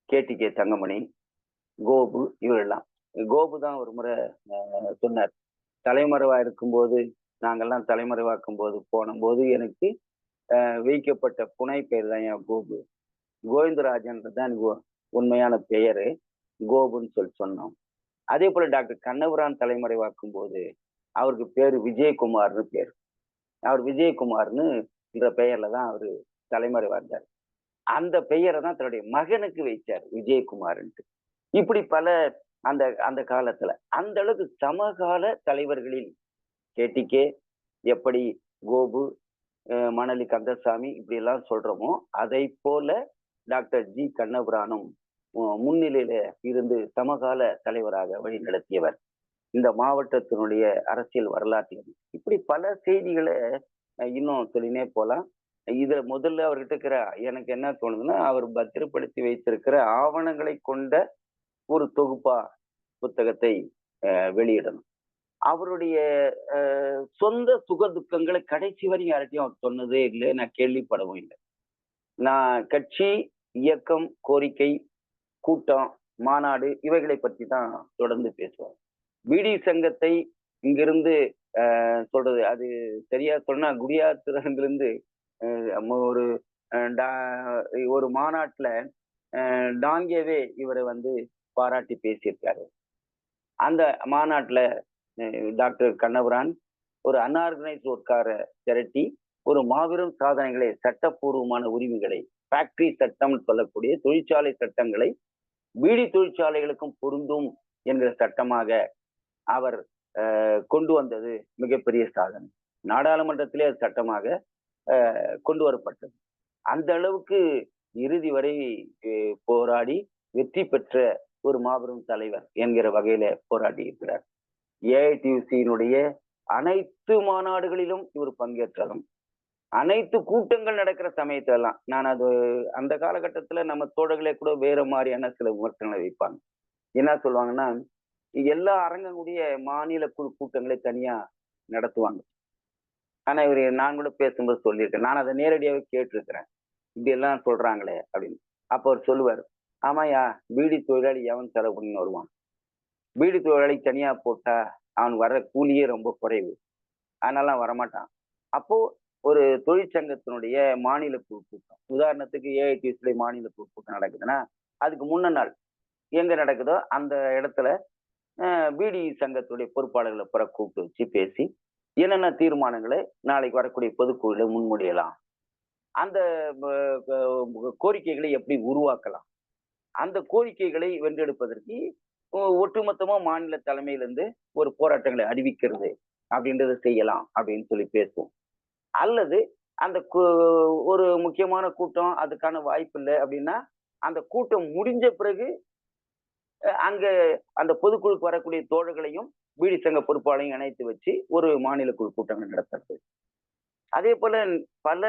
கே தங்கமணி, கோபு, இவரெல்லாம். கோபு தான் ஒரு முறை சொன்னார், தலைமறைவா இருக்கும்போது நாங்கெல்லாம் தலைமறைவாக்கும் போது போது எனக்கு வைக்கப்பட்ட புனை பெயர் தான் என் கோபு, கோவிந்தராஜன்றது உண்மையான பெயரு, கோபுன்னு சொன்னோம். அதே போல டாக்டர் கண்ணபுரான் தலைமறைவாக்கும் போது அவருக்கு பேரு விஜயகுமார்னு பேர். அவர் விஜயகுமார்னு இந்த பெயர்ல தான் அவரு தலைமறைவா இருந்தார். அந்த பெயரை தான் தன்னுடைய மகனுக்கு வைச்சார் விஜயகுமார்ன்ட்டு. இப்படி பல அந்த அந்த காலத்துல அந்த அளவுக்கு சமகால தலைவர்களில் கே எப்படி கோபு, மணலி கந்தசாமி இப்படி எல்லாம் சொல்றோமோ அதை போல டாக்டர் ஜி கண்ணபுரானும் முன்னிலையில இருந்து சமகால தலைவராக வழி நடத்தியவர். இந்த மாவட்டத்தினுடைய அரசியல் வரலாற்றில் இப்படி பல செய்திகளை இன்னும் சொல்லினே போலாம். இதுல முதல்ல அவர்கிட்ட இருக்கிற எனக்கு என்ன தோணுதுன்னா, அவர் பத்திரப்படுத்தி வைத்திருக்கிற ஆவணங்களை கொண்ட ஒரு தொகுப்பா புத்தகத்தை வெளியிடணும். அவருடைய சொந்த சுக துக்கங்களை கடைசி வரை யார்கிட்டையும் அவர் சொன்னதே இல்லை, நான் கேள்விப்படவும் இல்லை. நான் கட்சி, இயக்கம், கோரிக்கை, கூட்டம், மாநாடு இவைகளை பற்றி தான் தொடர்ந்து பேசுவார். பிடி சங்கத்தை இங்கிருந்து சொல்றது அது சரியா சொன்னா குடியாத்திலிருந்து ஒரு ஒரு மாநாட்டுல டாங்கேவே இவரை வந்து பாராட்டி பேசியிருக்காரு. அந்த மாநாட்டுல டாக்டர் கண்ணபுரான் ஒரு அன்ஆர்கனைஸ்ட் ஒர்க்கார திரட்டி ஒரு மாபெரும் சாதனைகளை, சட்டப்பூர்வமான உரிமைகளை, ஃபேக்டரி சட்டம் சொல்லக்கூடிய தொழிற்சாலை சட்டங்களை பீடி தொழிற்சாலைகளுக்கும் பொருந்தும் என்கிற சட்டமாக அவர் கொண்டு வந்தது மிகப்பெரிய சாதனை. நாடாளுமன்றத்திலே அது சட்டமாக கொண்டு வரப்பட்டது. அந்த அளவுக்கு இறுதி வரை போராடி வெற்றி பெற்ற ஒரு மாபெரும் தலைவர் என்கிற வகையில போராடி இருக்கிறார். ஏஐடியூசியினுடைய அனைத்து மாநாடுகளிலும் இவர் பங்கேற்றாலும், அனைத்து கூட்டங்கள் நடக்கிற சமயத்திலலாம், நான் அது அந்த காலகட்டத்துல நம்ம தோழர்களே கூட வேற மாதிரியான சில விமர்சனங்களை வைப்பாங்க. என்ன சொல்லுவாங்கன்னா, எல்லா அரங்கங்களுடைய மாநில குழு கூட்டங்களை தனியா நடத்துவாங்க. ஆனா இவர் நான் கூட பேசும்போது சொல்லியிருக்கேன், நான் அதை நேரடியாவே கேட்டிருக்கிறேன், இப்படி எல்லாம் சொல்றாங்களே அப்படின்னு. அப்ப அவர் சொல்லுவார், ஆமாயா, பீடி தொழிலாளி எவன் செலவு பண்ணி வருவான்? பீடி தொழிலாளி தனியா போட்டா அவன் வர்ற கூலியே ரொம்ப குறைவு, அதனால வரமாட்டான். அப்போ ஒரு தொழிற்சங்கத்தினுடைய மாநில குழு கூட்டம், உதாரணத்துக்கு ஏஐடியூசில மாநில குழு கூட்டம் நடக்குதுன்னா அதுக்கு முன்ன நாள் எங்க நடக்குதோ அந்த இடத்துல பிடி சங்கத்துடைய பொறுப்பாளர்களை புற கூப்பிட்டு வச்சு பேசி என்னென்ன தீர்மானங்களை நாளைக்கு வரக்கூடிய பொதுக்குழுல முன்மொழியலாம், அந்த கோரிக்கைகளை எப்படி உருவாக்கலாம், அந்த கோரிக்கைகளை வென்றெடுப்பதற்கு ஒட்டுமொத்தமா மாநில தலைமையிலிருந்து ஒரு போராட்டங்களை அறிவிக்கிறது அப்படின்றத செய்யலாம் அப்படின்னு சொல்லி பேசுவோம். அல்லது அந்த ஒரு முக்கியமான கூட்டம் அதுக்கான வாய்ப்பு இல்லை அப்படின்னா அந்த கூட்டம் முடிஞ்ச பிறகு அங்க அந்த பொதுக்குழுக்கு வரக்கூடிய தோழர்களையும் பீடி சங்க பொறுப்பாளையும் இணைத்து வச்சு ஒரு மாநில குழு கூட்டங்கள் நடத்துறது. அதே போல பல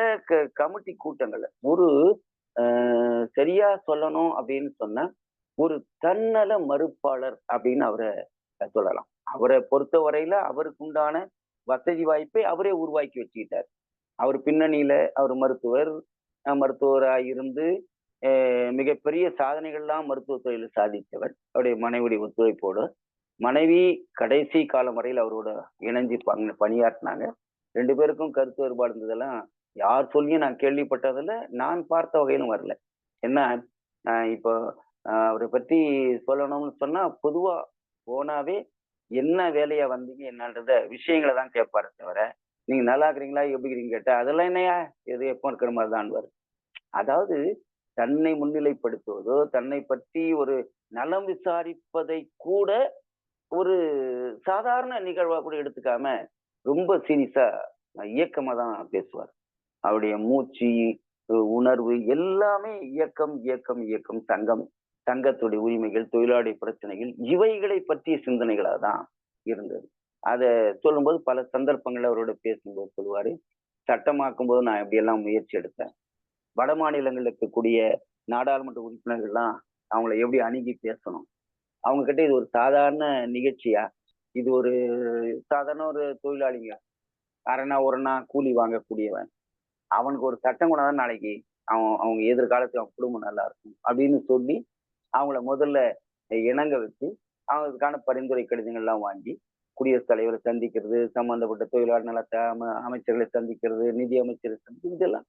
கமிட்டி கூட்டங்கள், ஒரு சரியா சொல்லணும் அப்படின்னு சொன்ன ஒரு தன்னல மறுப்பாளர் அப்படின்னு அவரை சொல்லலாம். அவரை பொறுத்த வரையில அவருக்கு உண்டான வசதி வாய்ப்பை அவரே உருவாக்கி வச்சுக்கிட்டார். அவர் பின்னணியில அவர் மருத்துவராக இருந்து மிகப்பெரிய சாதனைகள்லாம் மருத்துவ துறையில சாதித்தவர். அவருடைய மனைவியுடைய ஒத்துழைப்போடு, மனைவி கடைசி காலம் வரையில் அவரோட இணைஞ்சு பணியாற்றினாங்க. 2 பேருக்கும் கருத்து வேறுபாடு இருந்ததெல்லாம் யார் சொல்லியும் நான் கேள்விப்பட்டதில்ல, நான் பார்த்த வகையிலும் வரல. என்ன இப்போ அவரை பத்தி சொல்லணும்னு சொன்னா பொதுவா போனாவே என்ன வேலையா வந்தீங்க என்னன்றத விஷயங்களை தான் கேட்பாரு தவிர, நீங்க நல்லா இருக்கிறீங்களா எப்படி இருக்கிறீங்க கேட்டா அதெல்லாம் என்னையா எது எப்போ இருக்கிற மாதிரி தான் வரும். அதாவது தன்னை முன்னிலைப்படுத்துவதோ தன்னை பற்றி ஒரு நலம் விசாரிப்பதை கூட ஒரு சாதாரண நிகழ்வா கூட எடுத்துக்காம ரொம்ப சீரியஸா இயக்கமா தான் பேசுவார். அவருடைய மூச்சு, உணர்வு எல்லாமே இயக்கம் இயக்கம் இயக்கம், சங்கம், சங்கத்துடைய உரிமைகள், தொழிலாளி பிரச்சனைகள் இவைகளை பற்றிய சிந்தனைகளாக தான் இருந்தது. அதை சொல்லும்போது பல சந்தர்ப்பங்கள்ல அவரோட பேசும்போது சொல்லுவாரு, சட்டமாக்கும் போது நான் எப்படியெல்லாம் முயற்சி எடுத்தேன், வட மாநிலங்களில் இருக்கக்கூடிய நாடாளுமன்ற உறுப்பினர்கள்லாம் அவங்கள எப்படி அணுகி பேசணும், அவங்க கிட்ட இது ஒரு சாதாரண நிகழ்ச்சியா, இது ஒரு சாதாரண ஒரு தொழிலாளிங்க, அரைனா ஒருனா கூலி வாங்கக்கூடியவன், அவனுக்கு ஒரு சட்டம் கொண்டாதான் நாளைக்கு அவங்க எதிர்காலத்துக்கு அவன் குடும்பம் நல்லா இருக்கும் அப்படின்னு சொல்லி அவங்கள முதல்ல இணங்க வச்சு அவங்களுக்கான பரிந்துரை கடிதங்கள்லாம் வாங்கி குடியரசுத் தலைவரை சந்திக்கிறது, சம்பந்தப்பட்ட தொழிலாளர் நல அமைச்சர்களை சந்திக்கிறது, நிதி அமைச்சரை சந்திக்கிறது, இதெல்லாம்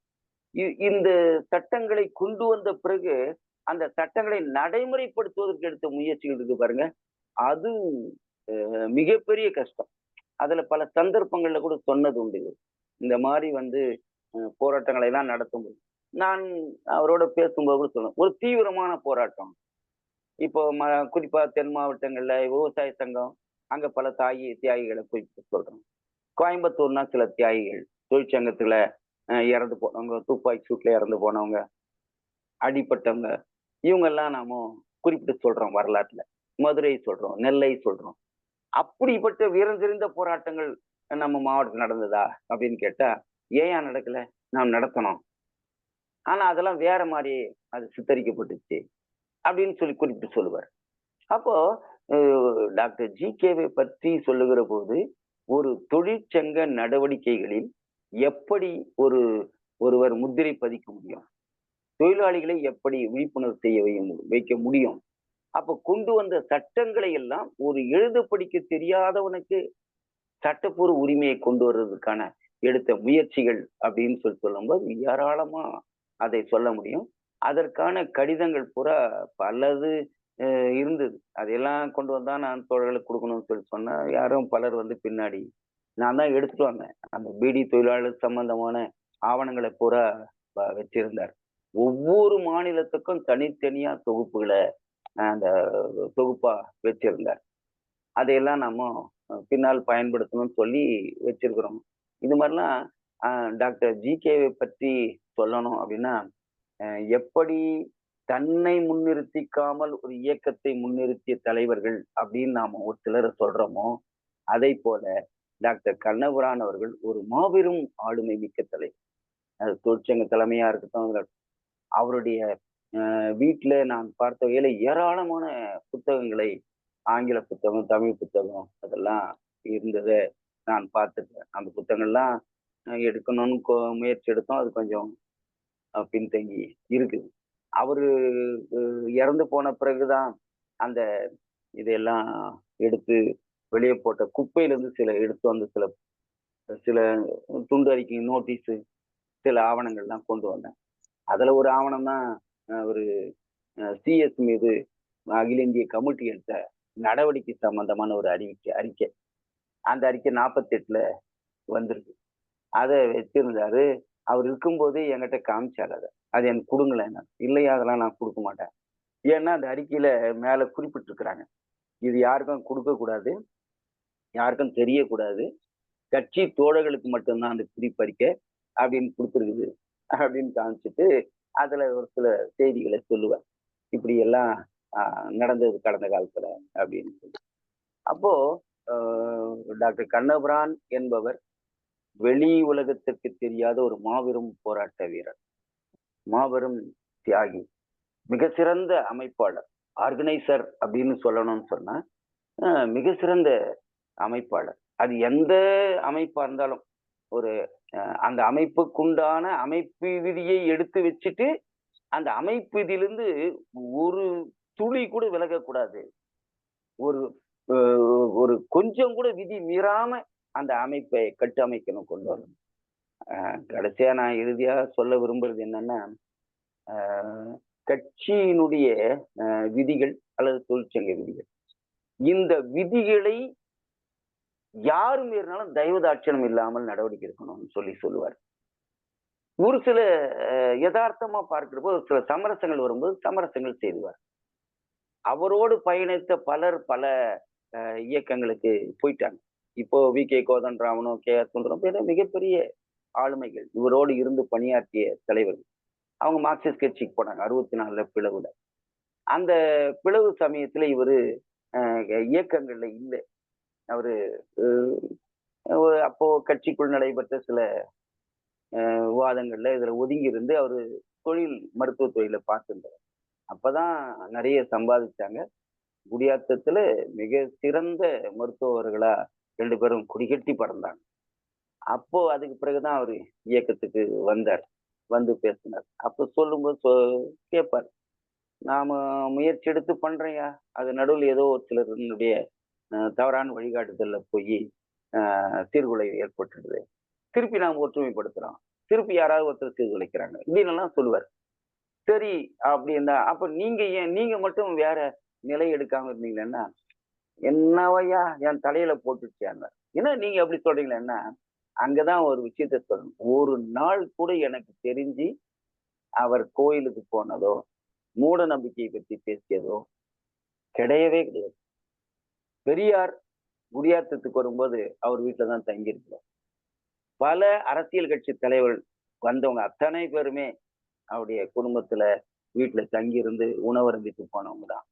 இந்த சட்டங்களை கொண்டு வந்த பிறகு அந்த சட்டங்களை நடைமுறைப்படுத்துவதற்கு எடுத்த முயற்சிகள் இருக்கு பாருங்க, அது மிகப்பெரிய கஷ்டம். அதுல பல சந்தர்ப்பங்கள்ல கூட சொன்னது உண்டு. இந்த மாதிரி போராட்டங்களை எல்லாம் நடத்தும்போது நான் அவரோட பேசும்போது கூட சொல்லுவேன், ஒரு தீவிரமான போராட்டம். இப்போ குறிப்பா தென் மாவட்டங்கள்ல விவசாய சங்கம், அங்க பல தியாகிகளை குறிப்பிட்டு சொல்றோம். கோயம்புத்தூர்னா சில தியாகிகள், தொழிற்சங்கத்துல இறந்து போனவங்க, துப்பாக்கி சூட்ல இறந்து போனவங்க, அடிப்பட்டவங்க, இவங்க எல்லாம் நாம குறிப்பிட்டு சொல்றோம் வரலாற்றுல. மதுரை சொல்றோம், நெல்லை சொல்றோம். அப்படிப்பட்ட வீரஞ்செறிந்த போராட்டங்கள் நம்ம மாவட்டத்தில் நடந்ததா அப்படின்னு கேட்டா, ஏன் நடக்கல, நாம் நடத்தணும், ஆனா அதெல்லாம் வேற மாதிரி அது சித்தரிக்கப்பட்டுச்சு அப்படின்னு சொல்லி குறிப்பிட்டு சொல்லுவார். அப்போ டாக்டர் ஜி.கே.வை பற்றி சொல்லுகிற போது, ஒரு தொழிற்சங்க நடவடிக்கைகளில் எப்படி ஒருவர் முத்திரை பதிக்க முடியும்? தொழிலாளிகளை எப்படி விழிப்புணர்வு செய்ய வைக்க முடியும்? அப்ப கொண்டு வந்த சட்டங்களை எல்லாம் ஒரு எழுத படிக்க தெரியாதவனுக்கு சட்டப்பூர்வ உரிமையை கொண்டு வர்றதுக்கான எடுத்த முயற்சிகள் அப்படின்னு சொல்லும்போது ஏராளமா அதை சொல்ல முடியும். அதற்கான கடிதங்கள் பூரா பலது இருந்தது. அதெல்லாம் கொண்டு வந்தா நான் தோழர்களுக்கு கொடுக்கணும்னு சொன்னா யாரும் பலர் வந்து பின்னாடி நான் தான் எடுத்துட்டு வந்தேன். அந்த பீடி தொழிலாளர் சம்பந்தமான ஆவணங்களை பூரா வச்சிருந்தார். ஒவ்வொரு மாநிலத்துக்கும் தனித்தனியா தொகுப்புகளை அந்த தொகுப்பா வச்சிருந்தார். அதையெல்லாம் நம்ம பின்னால் பயன்படுத்தணும்னு சொல்லி வச்சிருக்கிறோம். இது மாதிரிலாம் டாக்டர் ஜி.கே.வை பற்றி சொல்லணும் அப்படின்னா, எப்படி தன்னை முன்னிறுத்திக்காமல் ஒரு இயக்கத்தை முன்னிறுத்திய தலைவர்கள் அப்படின்னு நாம ஒரு சிலரை சொல்றோமோ, அதை போல டாக்டர் கண்ணபுரான் அவர்கள் ஒரு மாபெரும் ஆளுமை மிக்க தலைவர். அது தொழிற்சங்க தலைமையா இருக்கட்டும், அவருடைய வீட்டுல நான் பார்த்த வகையில ஏராளமான புத்தகங்களை, ஆங்கில புத்தகம், தமிழ் புத்தகம் அதெல்லாம் இருந்ததை நான் பார்த்துருக்கேன். அந்த புத்தகங்கள்லாம் எடுக்கணும்னு முயற்சி எடுத்தோம். அது கொஞ்சம் பின்தங்கி இருக்குது. அவரு இறந்து போன பிறகுதான் அந்த இதையெல்லாம் எடுத்து வெளியே போட்ட குப்பையிலிருந்து சில எடுத்து வந்து சில சில துண்டு அறிக்கை, நோட்டீஸ், சில ஆவணங்கள்லாம் கொண்டு வந்தேன். அதுல ஒரு ஆவணம் தான் ஒரு சிஎஸ் மீது அகில இந்திய கமிட்டி எடுத்த நடவடிக்கை சம்பந்தமான ஒரு அறிக்கை. அந்த அறிக்கை 48ல வந்திருக்கு. அதை வச்சிருந்தாரு. அவர் இருக்கும்போது என்கிட்ட காமிச்சாரு. அது எனக்கு கொடுங்களேன். இல்லையா, அதெல்லாம் நான் கொடுக்க மாட்டேன். ஏன்னா அந்த அறிக்கையில மேல குறிப்பிட்டிருக்கிறாங்க, இது யாருக்கும் கொடுக்க கூடாது, யாருக்கும் தெரியக்கூடாது, கட்சி தோழர்களுக்கு மட்டும்தான் அந்த குறிப்பறிக்கை அப்படின்னு கொடுத்துருக்குது அப்படின்னு காமிச்சிட்டு அதுல ஒரு சில செய்திகளை சொல்லுவேன். இப்படி எல்லாம் நடந்தது கடந்த காலத்துல அப்படின்னு சொல்லி. அப்போ டாக்டர் கண்ணபுரான் என்பவர் வெளி உலகத்திற்கு தெரியாத ஒரு மாபெரும் போராட்ட வீரர், மாபெரும் தியாகி, மிக சிறந்த அமைப்பாளர், ஆர்கனைசர் அப்படின்னு சொல்லணும்னு சொன்னா மிக சிறந்த அமைப்பாளர். அது எந்த அமைப்பா இருந்தாலும் ஒரு அந்த அமைப்புக்குண்டான அமைப்பு விதியை எடுத்து வச்சுட்டு அந்த அமைப்பு விதியிலிருந்து ஒரு துளி கூட விலகக்கூடாது, ஒரு ஒரு கொஞ்சம் கூட விதி மீறாம அந்த அமைப்பை கட்டமைக்கணும், கொண்டு வரணும். கடைசியா நான் இறுதியா சொல்ல விரும்புறது என்னன்னா, கட்சியினுடைய விதிகள் அல்லது தொழிற்சங்க விதிகள், இந்த விதிகளை யாரு மீறினாலும் தயவுதாட்சணம் இல்லாமல் நடவடிக்கை எடுக்கணும்னு சொல்லுவார். ஒரு சில யதார்த்தமா பார்க்கிறப்போ சில சமரசங்கள் வரும்போது சமரசங்கள் செய்வார். அவரோடு பயணித்த பலர் பல இயக்கங்களுக்கு போயிட்டாங்க. இப்போ வி.கே. கோதண்டராமனும், கே.ஆர். சுந்தரம் மிகப்பெரிய ஆளுமைகள், இவரோடு இருந்து பணியாற்றிய தலைவர்கள். அவங்க மார்க்சிஸ்ட் கட்சிக்கு போனாங்க 64ல பிளவுல. அந்த பிளவு சமயத்துல இவரு இயக்கங்கள்ல இல்லை. அவரு அப்போ கட்சிக்குள் நடைபெற்ற சில விவாதங்கள்ல இதுல ஒதுங்கி இருந்து அவரு மருத்துவ தொழிலை பார்த்துருந்தார். அப்பதான் நிறைய சம்பாதிச்சாங்க. குடியாத்தத்துல மிக சிறந்த மருத்துவர்களா 2 பேரும் குடிகட்டி பறந்தாங்க. அப்போ அதுக்கு பிறகுதான் அவரு இயக்கத்துக்கு வந்தார், வந்து பேசினார். அப்ப சொல்லும்போது கேட்பார், நாம முயற்சி எடுத்து பண்றையா, அது நடுவில் ஏதோ ஒரு சிலருடைய தவறான வழிகாட்டுதல்ல போய் சீர்குலை ஏற்பட்டுடுது, திருப்பி நாம் ஒற்றுமைப்படுத்துறோம், திருப்பி யாராவது ஒருத்தர் சீர்குலைக்கிறாங்க இப்படின்னு எல்லாம் சொல்லுவார். சரி அப்படின்னா அப்ப நீங்க மட்டும் வேற நிலை எடுக்காம இருந்தீங்கன்னா என்னவையா என் தலையில போட்டுச்சாங்க, ஏன்னா நீங்க அப்படி சொல்றீங்களா? அங்கதான் ஒரு விஷயத்த சொல்லணும். ஒரு நாள் கூட எனக்கு தெரிஞ்சு அவர் கோயிலுக்கு போனதோ மூட நம்பிக்கையை பற்றி பேசியதோ கிடையவே கிடையாது. பெரியார் குடியாத்தத்துக்கு வரும்போது அவர் வீட்டுல தான் தங்கி இருக்கிறார். பல அரசியல் கட்சி தலைவர்கள் வந்தவங்க அத்தனை பேருமே அவருடைய குடும்பத்துல வீட்டுல தங்கி இருந்து உணவருந்திட்டு போனவங்க தான்.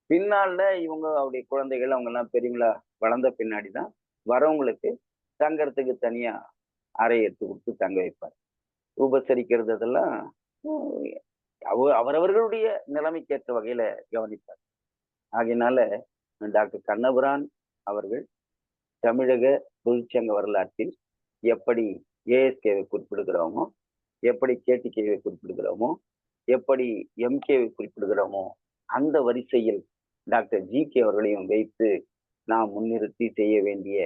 பின்னால இவங்க அவருடைய குழந்தைகள் அவங்க எல்லாம் பெரியவங்களா வளர்ந்த பின்னாடிதான் வரவங்களுக்கு தங்கறதுக்கு தனியா அறை எடுத்து கொடுத்து தங்க வைப்பார். உபசரிக்கிறது அதெல்லாம் அவரவர்களுடைய நிலைமைக்கேற்ற வகையில கவனிப்பார். ஆகையினால டாக்டர் கண்ணபுரான் அவர்கள் தமிழக தொழிற்சங்க வரலாற்றில் எப்படி ஏஎஸ்கேவை குறிப்பிடுகிறோமோ, எப்படி கேடிகேவை குறிப்பிடுகிறோமோ, எப்படி எம்கேவை குறிப்பிடுகிறோமோ, அந்த வரிசையில் டாக்டர் ஜிகே அவர்களையும் வைத்து நாம் முன்னிறுத்தி செய்ய வேண்டிய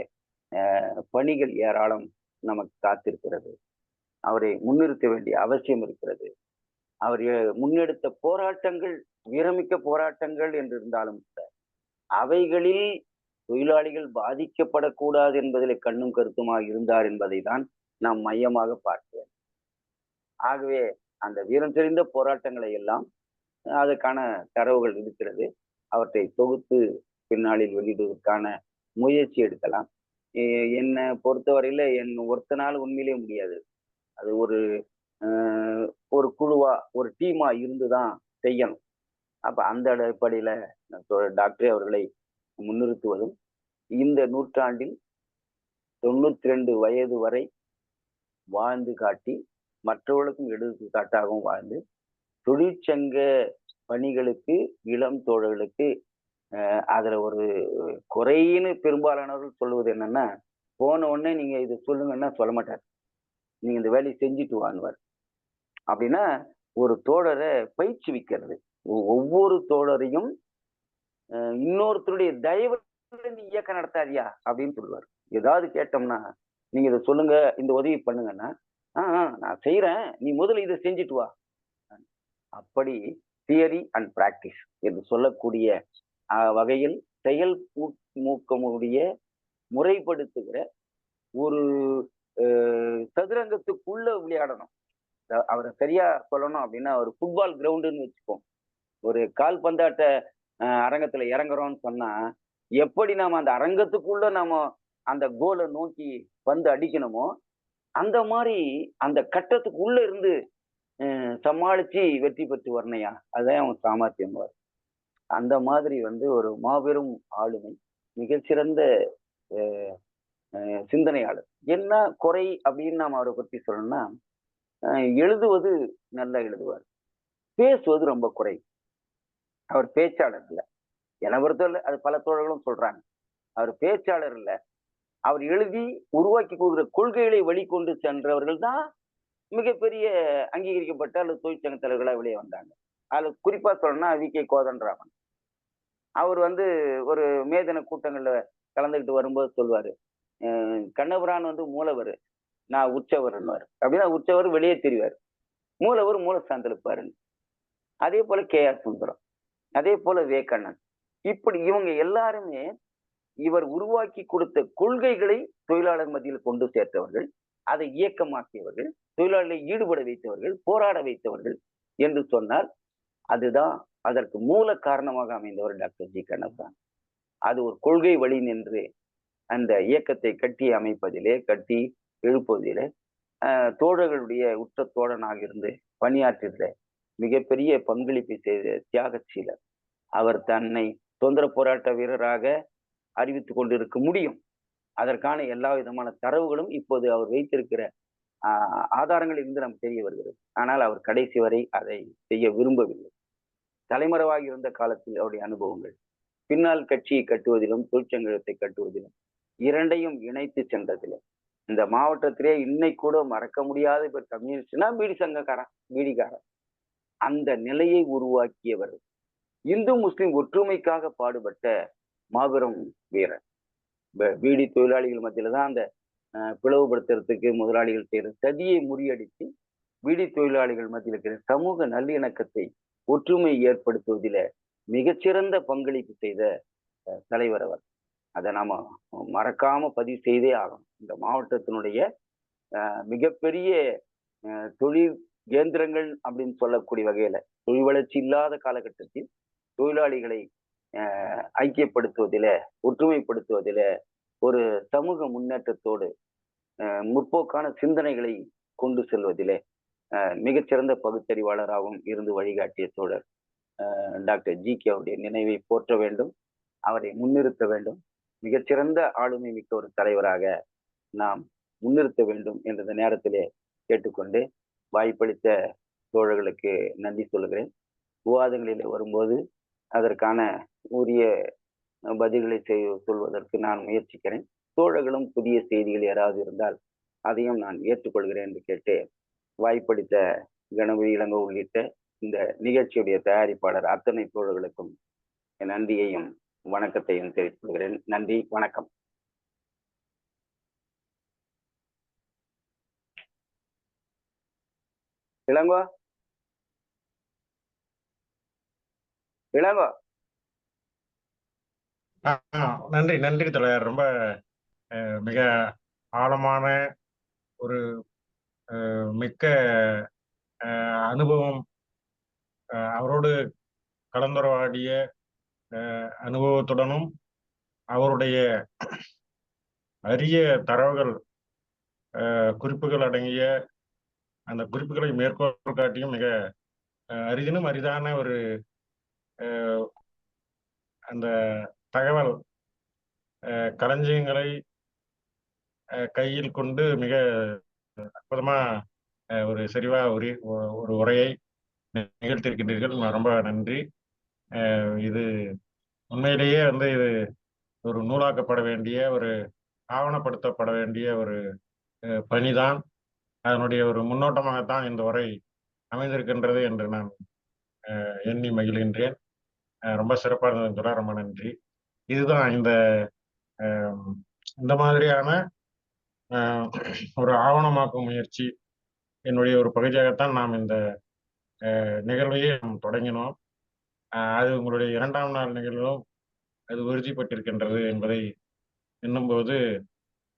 பணிகள் ஏராளம் நமக்கு காத்திருக்கிறது. அவரை முன்னிறுத்த வேண்டிய அவசியம் இருக்கிறது. அவர் முன்னெடுத்த போராட்டங்கள் வீரமிக்க போராட்டங்கள் என்று இருந்தாலும் அவைகளில் தொழிலாளிகள் பாதிக்கப்படக்கூடாது என்பதில் கண்ணும் கருத்துமாக இருந்தார் என்பதை தான் நாம் மையமாக பார்க்கிறோம். ஆகவே அந்த வீரம் தெரிந்த போராட்டங்களை எல்லாம் அதற்கான தரவுகள் இருக்கிறது. அவற்றை தொகுத்து பின்னாளில் வெளியிடுவதற்கான முயற்சி எடுக்கலாம். என்னை பொறுத்தவரையில ஒருத்தனால உண்மையிலே முடியாது. அது ஒரு குழுவா ஒரு டீமா இருந்துதான் செய்யணும். அப்ப அந்த அடிப்படையில டாக்டர் அவர்களை முன்னிறுத்துவதும் இந்த நூற்றாண்டில் 92 வயது வரை வாழ்ந்து காட்டி மற்றவர்களுக்கும் எடுத்துக்காட்டாகவும் வாழ்ந்து தொழிற்சங்க பணிகளுக்கு இளம் தோழர்களுக்கு அதுல ஒரு குறைன்னு பெரும்பாலானவர்கள் சொல்லுவது என்னன்னா, போன உடனே நீங்க இது சொல்லுங்கன்னா சொல்ல மாட்டார், நீங்க இந்த வேலையை செஞ்சுட்டு வாங்குவார். அப்படின்னா ஒரு தோழரை பயிற்சிவிக்கிறது. ஒவ்வொரு தோழரையும் இன்னொருத்தருடைய தயவு நீ இயக்கம் நடத்தாதியா அப்படின்னு சொல்லுவார். ஏதாவது கேட்டோம்னா நீங்க இதை சொல்லுங்க, இந்த உதவி பண்ணுங்கன்னா நான் செய்யறேன், நீ முதல்ல இதை செஞ்சுட்டு வா. அப்படி தியரி அண்ட் பிராக்டிஸ் என்று சொல்லக்கூடிய வகையில் செயல் மூக்கமுடைய முறைப்படுத்துகிற ஒரு சதுரங்கத்துக்குள்ள விளையாடணும். அவரை சரியா சொல்லணும் அப்படின்னா ஒரு ஃபுட்பால் கிரவுண்டுன்னு வச்சுப்போம். ஒரு கால்பந்தாட்ட அரங்கத்துல இறங்குறோம்னு சொன்னா எப்படி நாம அந்த அரங்கத்துக்குள்ள நாம அந்த கோலை நோக்கி வந்து அடிக்கணுமோ அந்த மாதிரி அந்த கட்டத்துக்குள்ள இருந்து சமாளிச்சு வெற்றி பெற்று வரணையா, அதுதான் அவன் சாமர்த்தியம். அந்த மாதிரி ஒரு மாபெரும் ஆளுமை, மிகச்சிறந்த சிந்தனையாளர். என்ன குறை அப்படின்னு நாம அவரை பத்தி சொல்லணும்னா, எழுதுவது நல்லா எழுதுவார், பேசுவது ரொம்ப குறை. அவர் பேச்சாளர் இல்லை. என்னை பொறுத்தவரை அது பல தோழர்களும் சொல்றாங்க. அவர் பேச்சாளர் இல்லை. அவர் எழுதி உருவாக்கி கொடுக்குற கொள்கைகளை வெளிக்கொண்டு சென்றவர்கள் தான் மிகப்பெரிய அங்கீகரிக்கப்பட்ட அல்லது தொழிற்சங்க தலைவர்களாக வெளியே வந்தாங்க. அது குறிப்பா சொல்லணும்னா வி.கே. கோதண்டராமன். அவர் ஒரு மேதன கூட்டங்கள்ல கலந்துக்கிட்டு வரும்போது சொல்லுவாரு, கண்ணபுரான் மூலவர், நான் உற்சவர்னுவார். அப்படின்னா உற்சவர் வெளியே தெரிவார், மூலவர் மூலஸ்தானத்தில் இருப்பாருன்னு. அதே போல கே.ஆர். சுந்தரம், அதே போல விவேகானந்தன். இப்படி இவங்க எல்லாருமே இவர் உருவாக்கி கொடுத்த கொள்கைகளை தொழிலாளர் மத்தியில் கொண்டு சேர்த்தவர்கள், அதை இயக்கமாக்கியவர்கள், தொழிலாளர்களை ஈடுபட வைத்தவர்கள், போராட வைத்தவர்கள் என்று சொன்னால் அதுதான் அதற்கு மூல காரணமாக அமைந்தவர் டாக்டர் ஜி கண்ணபுரான். அது ஒரு கொள்கை வழி நின்று அந்த இயக்கத்தை கட்டி அமைப்பதிலே, கட்டி எழுப்புவதிலே தோழர்களுடைய உற்ற தோழனாக இருந்து பணியாற்றிய மிகப்பெரிய பங்களிப்பை செய்த தியாகசீலர். அவர் தன்னை சுதந்திர போராட்ட வீரராக அறிவித்துக் கொண்டிருக்க முடியும். அதற்கான எல்லா விதமான தரவுகளும் இப்போது அவர் வைத்திருக்கிற ஆதாரங்கள் இருந்து நமக்கு தெரிய வருகிறது. ஆனால் அவர் கடைசி வரை அதை செய்ய விரும்பவில்லை. தலைமறைவாக இருந்த காலத்தில் அவருடைய அனுபவங்கள், பின்னால் கட்சியை கட்டுவதிலும் தொழிற்சங்கத்தை கட்டுவதிலும் இரண்டையும் இணைத்து சென்றதிலும் இந்த மாவட்டத்திலே இன்னைக்கு கூட மறக்க முடியாத இப்ப கம்யூனிஸ்ட்னா பீடி சங்கக்காரன், பீடிக்காரன். அந்த நிலையை உருவாக்கியவர், இந்து முஸ்லிம் ஒற்றுமைக்காக பாடுபட்ட மாபெரும் வீரர். பீடி தொழிலாளிகள் மத்தியில தான் அந்த பிளவுபடுத்துறதுக்கு முதலாளிகள் செய்யற சதியை முறியடித்து பீடி தொழிலாளிகள் மத்தியில் இருக்கிற சமூக நல்லிணக்கத்தை, ஒற்றுமை ஏற்படுத்துவதில மிகச்சிறந்த பங்களிப்பு செய்த தலைவர் அவர். அதை நாம மறக்காம பதிவு செய்தே ஆகணும். இந்த மாவட்டத்தினுடைய மிகப்பெரிய தொழில் கேந்திரங்கள் அப்படின்னு சொல்லக்கூடிய வகையில தொழில் வளர்ச்சி இல்லாத காலகட்டத்தில் தொழிலாளிகளை ஐக்கியப்படுத்துவதில, ஒற்றுமைப்படுத்துவதில, ஒரு சமூக முன்னேற்றத்தோடு முற்போக்கான சிந்தனைகளை கொண்டு செல்வதிலே மிகச்சிறந்த பகுத்தறிவாளராகவும் இருந்து வழிகாட்டிய தோழர் டாக்டர் ஜி.கே. அவருடைய நினைவை போற்ற வேண்டும், அவரை முன்னிறுத்த வேண்டும். மிகச்சிறந்த ஆளுமை மிக்க ஒரு தலைவராக நாம் முன்னிறுத்த வேண்டும் என்ற நேரத்திலே கேட்டுக்கொண்டு வாய்ப்பளித்த தோழர்களுக்கு நன்றி சொல்கிறேன். விவாதங்களில் வரும்போது அதற்கான உரிய பதில்களை சொல்வதற்கு நான் முயற்சிக்கிறேன். தோழர்களும் புதிய செய்திகள் யாராவது இருந்தால் அதையும் நான் ஏற்றுக்கொள்கிறேன் என்று கேட்டு, வாய்ப்பளித்த கணபதி இளங்கோ உள்ளிட்ட இந்த நிகழ்ச்சியுடைய தயாரிப்பாளர் அத்தனை தோழர்களுக்கும் என் நன்றியையும் வணக்கத்தையும் தெரிவித்துக் கொள்கிறேன். நன்றி, வணக்கம். இளங்கோ இளங்கோ நன்றி நன்றி தலைவர். ரொம்ப மிக ஆழமான ஒரு மிக்க அனுபவம், அவரோடு கலந்துரையாடிய அனுபவத்துடனும் அவருடைய அரிய தரவுகள், குறிப்புகள் அடங்கிய அந்த குறிப்புகளை மேற்கோள் காட்டியும் மிக அரிதினும் அரிதான ஒரு அந்த தகவல் களஞ்சியங்களை கையில் கொண்டு மிக அற்புதமா ஒரு செறிவா ஒரு உரையை நிகழ்த்தியிருக்கின்றீர்கள். ரொம்ப நன்றி. இது உண்மையிலேயே இது ஒரு நூலாக்கப்பட வேண்டிய, ஒரு ஆவணப்படுத்தப்பட வேண்டிய ஒரு பணிதான். அதனுடைய ஒரு முன்னோட்டமாகத்தான் இந்த உரை அமைந்திருக்கின்றது என்று நான் எண்ணி மகிழ்கின்றேன். ரொம்ப சிறப்பாக இருந்தது. ரொம்ப நன்றி. இதுதான் இந்த மாதிரியான ஒரு ஆவணமாக்கும் முயற்சி என்னுடைய ஒரு பகுதியாகத்தான் நாம் இந்த நிகழ்வையே தொடங்கினோம். அது உங்களுடைய 2ஆம் நாள் நிகழ்வும் அது உறுதிப்பட்டிருக்கின்றது என்பதை எண்ணும்போது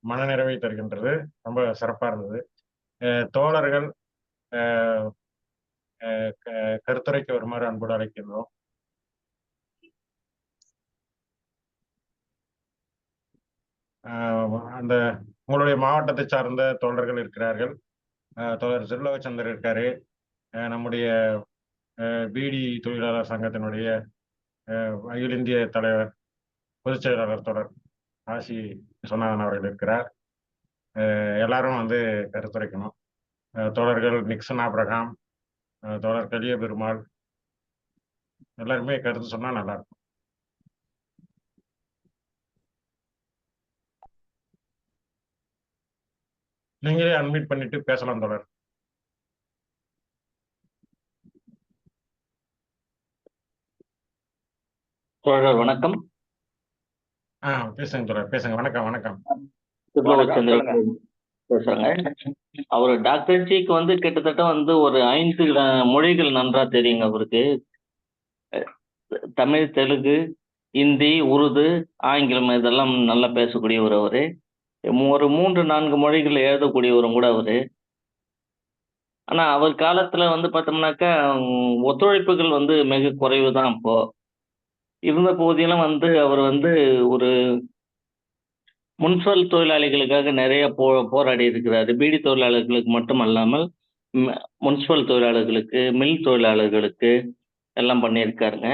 மனநிறைவை தருகின்றது. ரொம்ப சிறப்பா இருந்தது. தோழர்கள் கருத்துரைக்கு வருமாறு அன்போடு அழைக்கின்றோம். அந்த உங்களுடைய மாவட்டத்தை சார்ந்த தோழர்கள் இருக்கிறார்கள். தோழர் திருலோகச்சந்தர் இருக்காரு. நம்முடைய பிடி தொழிலாளர் சங்கத்தினுடைய அகில இந்திய தலைவர், பொதுச் செயலாளர் தோழர் ஆசி சொன்னாதன் அவர்கள் இருக்கிறார். எல்லாரும் கருத்துரைக்கணும். தோழர்கள் நிக்சன் ஆப்ரகாம், தோழர் கலிய பெருமாள் எல்லாருமே கருத்து சொன்னா நல்லா இருக்கும். நீங்களே அன்மியூட் பண்ணிட்டு பேசலாம் தோழர். தோழர் வணக்கம். பேசுங்க தோழர், பேசுங்க. வணக்கம் வணக்கம். பேசுறாங்க. அவர் டாக்டர் ஜிக்கு கிட்டத்தட்ட ஒரு 5 மொழிகள் நன்றா தெரியுங்க அவருக்கு. தமிழ், தெலுங்கு, இந்தி, உருது, ஆங்கிலம் இதெல்லாம் நல்லா பேசக்கூடியவர் அவரு. ஒரு 3-4 மொழிகள் எழுதக்கூடியவரும் கூட அவரு. ஆனா அவர் காலத்துல பார்த்தோம்னாக்கா ஒத்துழைப்புகள் மிக குறைவு தான் அப்போ. இருந்த போதிலும் அவர் ஒரு முன்சொல் தொழிலாளிகளுக்காக நிறைய போராடி இருக்கிறாரு. பீடி தொழிலாளர்களுக்கு மட்டும் அல்லாமல் முன்சிபல் தொழிலாளர்களுக்கு, மில் தொழிலாளர்களுக்கு எல்லாம் பண்ணியிருக்காருங்க.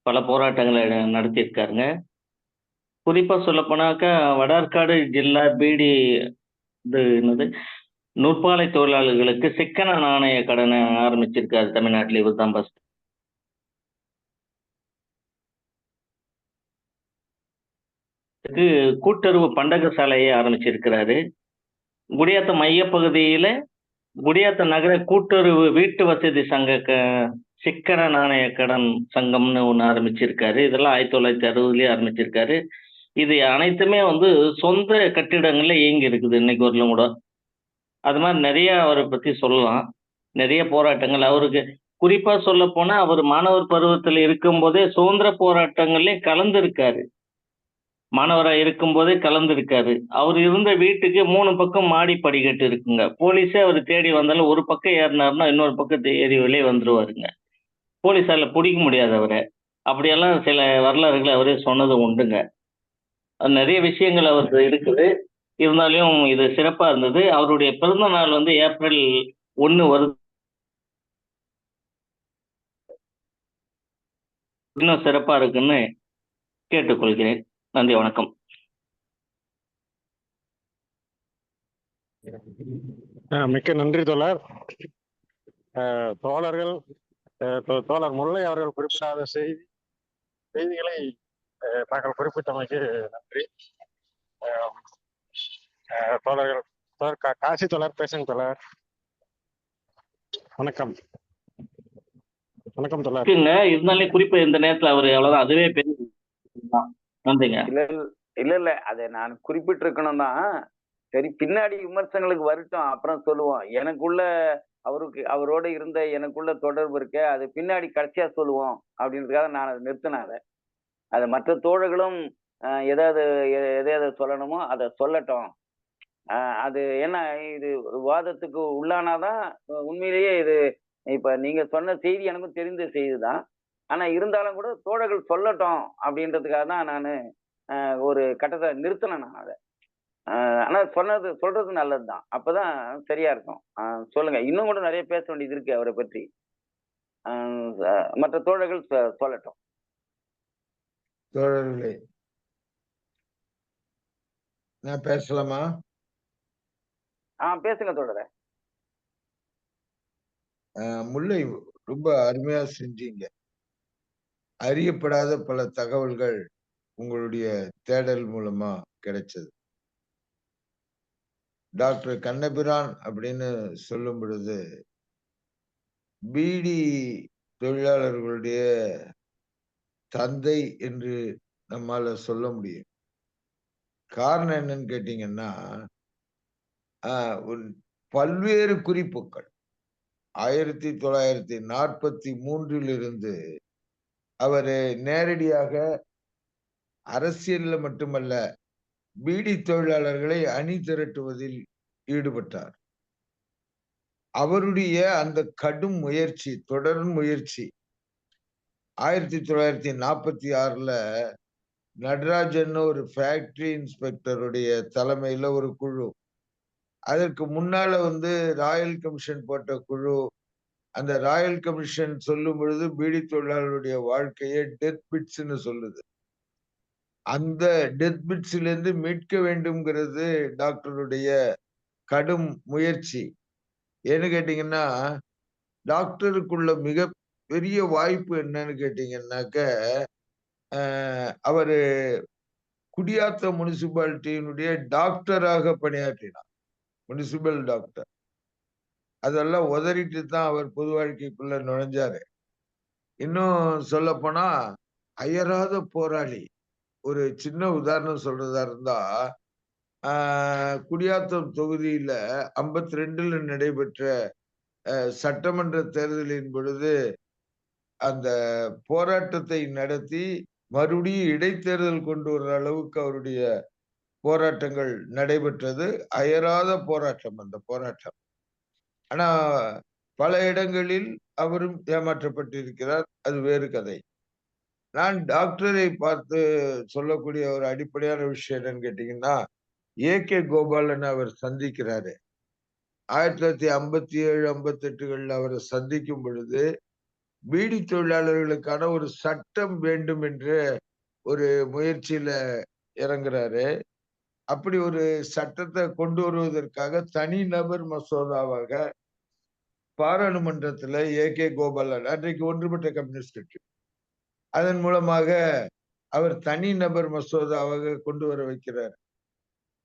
பல போராட்டங்களை நடத்தியிருக்காருங்க. குறிப்பா சொல்ல போனாக்கா வடார்காடு ஜில்லா பீடி நூற்பாலை தொழிலாளர்களுக்கு சிக்கன நாணய கடனை ஆரம்பிச்சிருக்காரு தமிழ்நாட்டில். இவர் தான் ஃபர்ஸ்ட். கூட்டுறவு பண்டக சாலையை ஆரம்பிச்சிருக்கிறாரு. குடியாத்த மையப்பகுதியில குடியாத்த நகர கூட்டுறவு வீட்டு வசதி சங்க சிக்கன நாணய கடன் சங்கம்னு ஒன்று ஆரம்பிச்சிருக்காரு. இதெல்லாம் 1960லயே ஆரம்பிச்சிருக்காரு. இது அனைத்துமே சொந்த கட்டிடங்கள்ல இயங்கி இருக்குது இன்னைக்கு வரலும் கூட. அது மாதிரி நிறைய அவரை பத்தி சொல்லலாம். நிறைய போராட்டங்கள் அவருக்கு. குறிப்பா சொல்ல போனா அவர் மாணவர் பருவத்தில் இருக்கும் போதே சுதந்திர போராட்டங்கள்லயும் கலந்துருக்காரு. மாணவரா இருக்கும் போதே கலந்துருக்காரு. அவர் இருந்த வீட்டுக்கு 3 பக்கம் மாடி படிக்கட்டு இருக்குங்க. போலீஸே அவர் தேடி வந்தாலும் ஒரு பக்கம் ஏறினாருன்னா இன்னொரு பக்கத்தை ஏறி வெளியே வந்துருவாருங்க. போலீஸால பிடிக்க முடியாது அவரை. அப்படியெல்லாம் சில வரலாறுகளை அவரே சொன்னது உண்டுங்க. நிறைய விஷயங்கள் அவருக்கு இருக்குது. இருந்தாலும் இது சிறப்பா இருந்தது. அவருடைய பிறந்த நாள் ஏப்ரல் 1 வருது. இன்னும் சிறப்பா இருக்குன்னு கேட்டுக்கொள்கிறேன். நன்றி, வணக்கம். மிக்க நன்றி தோழர். தோழர்கள், தோழர் முல்லை அவர்கள் குறிப்பிடாத செய்திகளை தாங்கள் குறிப்பிட்டமைக்கு நன்றி. தோழர்கள் காசி தோழர் பேசுங்க தோழர். வணக்கம் வணக்கம் தோழர். இருக்குங்க, இருந்தாலும் குறிப்பு இந்த நேரத்துல அவரு அவ்வளவுதான், அதுவே பெரிய நன்றிங்க. இல்ல அதை நான் குறிப்பிட்டிருக்கணும் தான். சரி, பின்னாடி விமர்சனங்களுக்கு வரட்டும், அப்புறம் சொல்லுவோம். எனக்குள்ள அவரோட இருந்த எனக்குள்ள தொடர்பு இருக்க, அது பின்னாடி கடைசியா சொல்லுவோம் அப்படின்றதுக்காக நான் அதை நிறுத்தினேன். அதை மற்ற தோழர்களும் எதை சொல்லணுமோ அதை சொல்லட்டும். அது என்ன, இது விவாதத்துக்கு உள்ளானாதான் உண்மையிலேயே இது. இப்ப நீங்க சொன்ன செய்தி எனக்கும் தெரிந்த செய்தி தான். ஆனா இருந்தாலும் கூட தோழர்கள் சொல்லட்டும் அப்படின்றதுக்காக தான் நான் ஒரு கட்டத்தை நிறுத்தினேன் நான் அதை. ஆனா சொல்றது நல்லதுதான், அப்பதான் சரியா இருக்கும். சொல்லுங்க, இன்னும் கூட நிறைய பேச வேண்டியது இருக்கு அவரை பற்றி. மற்ற தோழர்கள் சொல்லட்டும். தோழர்களே, நான் பேசலாமா? பேசுங்க தோழரே. முல்லை ரொம்ப அருமையா செஞ்சீங்க. அறியப்படாத பல தகவல்கள் உங்களுடைய தேடல் மூலமா கிடைச்சது. டாக்டர் கண்ணபிரான் அப்படின்னு சொல்லும் பொழுது பீடி தொழிலாளர்களுடைய தந்தை என்று நம்மால சொல்ல முடியும். காரணம் என்னன்னு கேட்டீங்கன்னா, பல்வேறு குறிப்புகள் 1943 அவரு நேரடியாக அரசியல்ல மட்டுமல்ல, பீடி தொழிலாளர்களை அணி திரட்டுவதில் ஈடுபட்டார். அவருடைய அந்த கடும் முயற்சி, தொடர் முயற்சி 1946 நடராஜன் ஒரு ஃபேக்டரி இன்ஸ்பெக்டருடைய தலைமையில ஒரு குழு, அதற்கு முன்னால ராயல் கமிஷன் போட்ட குழு. அந்த ராயல் கமிஷன் சொல்லும் பொழுது பீடி தொழிலாளருடைய வாழ்க்கையை டெத் பிட்ஸ்ன்னு சொல்லுது. அந்த டெத் பிட்ஸ்ல இருந்து மீட்க வேண்டும்ங்கிறது டாக்டருடைய கடும் முயற்சி. ஏன்னு கேட்டீங்கன்னா, டாக்டருக்குள்ள மிக பெரிய வாய்ப்பு என்னன்னு கேட்டீங்கன்னாக்க, அவரு குடியாத்தம் முனிசிபாலிட்டியினுடைய டாக்டராக பணியாற்றினார். Municipal doctor. அதெல்லாம் உதறிட்டு தான் அவர் பொது வாழ்க்கைக்குள்ள நுழைஞ்சாரு. இன்னும் சொல்ல போனா அயராத போராளி. ஒரு சின்ன உதாரணம் சொல்றதா இருந்தா, குடியாத்தம் தொகுதியில 52 நடைபெற்ற சட்டமன்ற தேர்தலின் பொழுது அந்த போராட்டத்தை நடத்தி மறுபடியும் இடைத்தேர்தல் கொண்டு வர்ற அளவுக்கு அவருடைய போராட்டங்கள் நடைபெற்றது. அயராத போராட்டம் அந்த போராட்டம். ஆனா பல இடங்களில் அவரும் ஏமாற்றப்பட்டிருக்கிறார். அது வேறு கதை. நான் டாக்டரை பார்த்து சொல்லக்கூடிய ஒரு அடிப்படையான விஷயம் என்னன்னு கேட்டீங்கன்னா, ஏகே கோபாலன் அவர் சந்திக்கிறாரு. 1957, 58 அவரை சந்திக்கும் பொழுது பீடி தொழிலாளர்களுக்கான ஒரு சட்டம் வேண்டும் என்று ஒரு முயற்சியில இறங்குறாரு. அப்படி ஒரு சட்டத்தை கொண்டு வருவதற்காக தனிநபர் மசோதாவாக பாராளுமன்றத்துல ஏகே கோபாலன், அன்றைக்கு ஒன்றுபட்ட கம்யூனிஸ்ட் கட்சி, அதன் மூலமாக அவர் தனிநபர் மசோதாவாக கொண்டு வர வைக்கிறார்.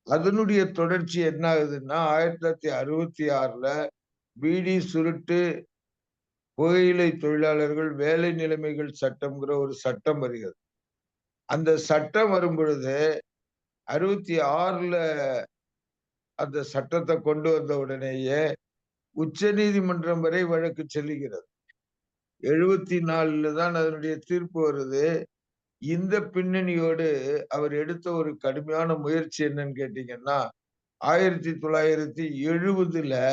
அதனுடைய தொடர்ச்சி என்ன ஆகுதுன்னா, 1966 பீடி சுருட்டு புகையிலை தொழிலாளர்கள் வேலை நிலைமைகள் சட்டம்ங்கிற ஒரு சட்டம் வருகிறது. அந்த சட்டம் வரும் பொழுது 66 அந்த சட்டத்தை கொண்டு வந்த உடனேயே உச்ச நீதிமன்றம் வரை வழக்கு செல்லுகிறது. 74 தான் அதனுடைய தீர்ப்பு வருது. இந்த பின்னணியோடு அவர் எடுத்த ஒரு கடுமையான முயற்சி என்னன்னு கேட்டீங்கன்னா, 1970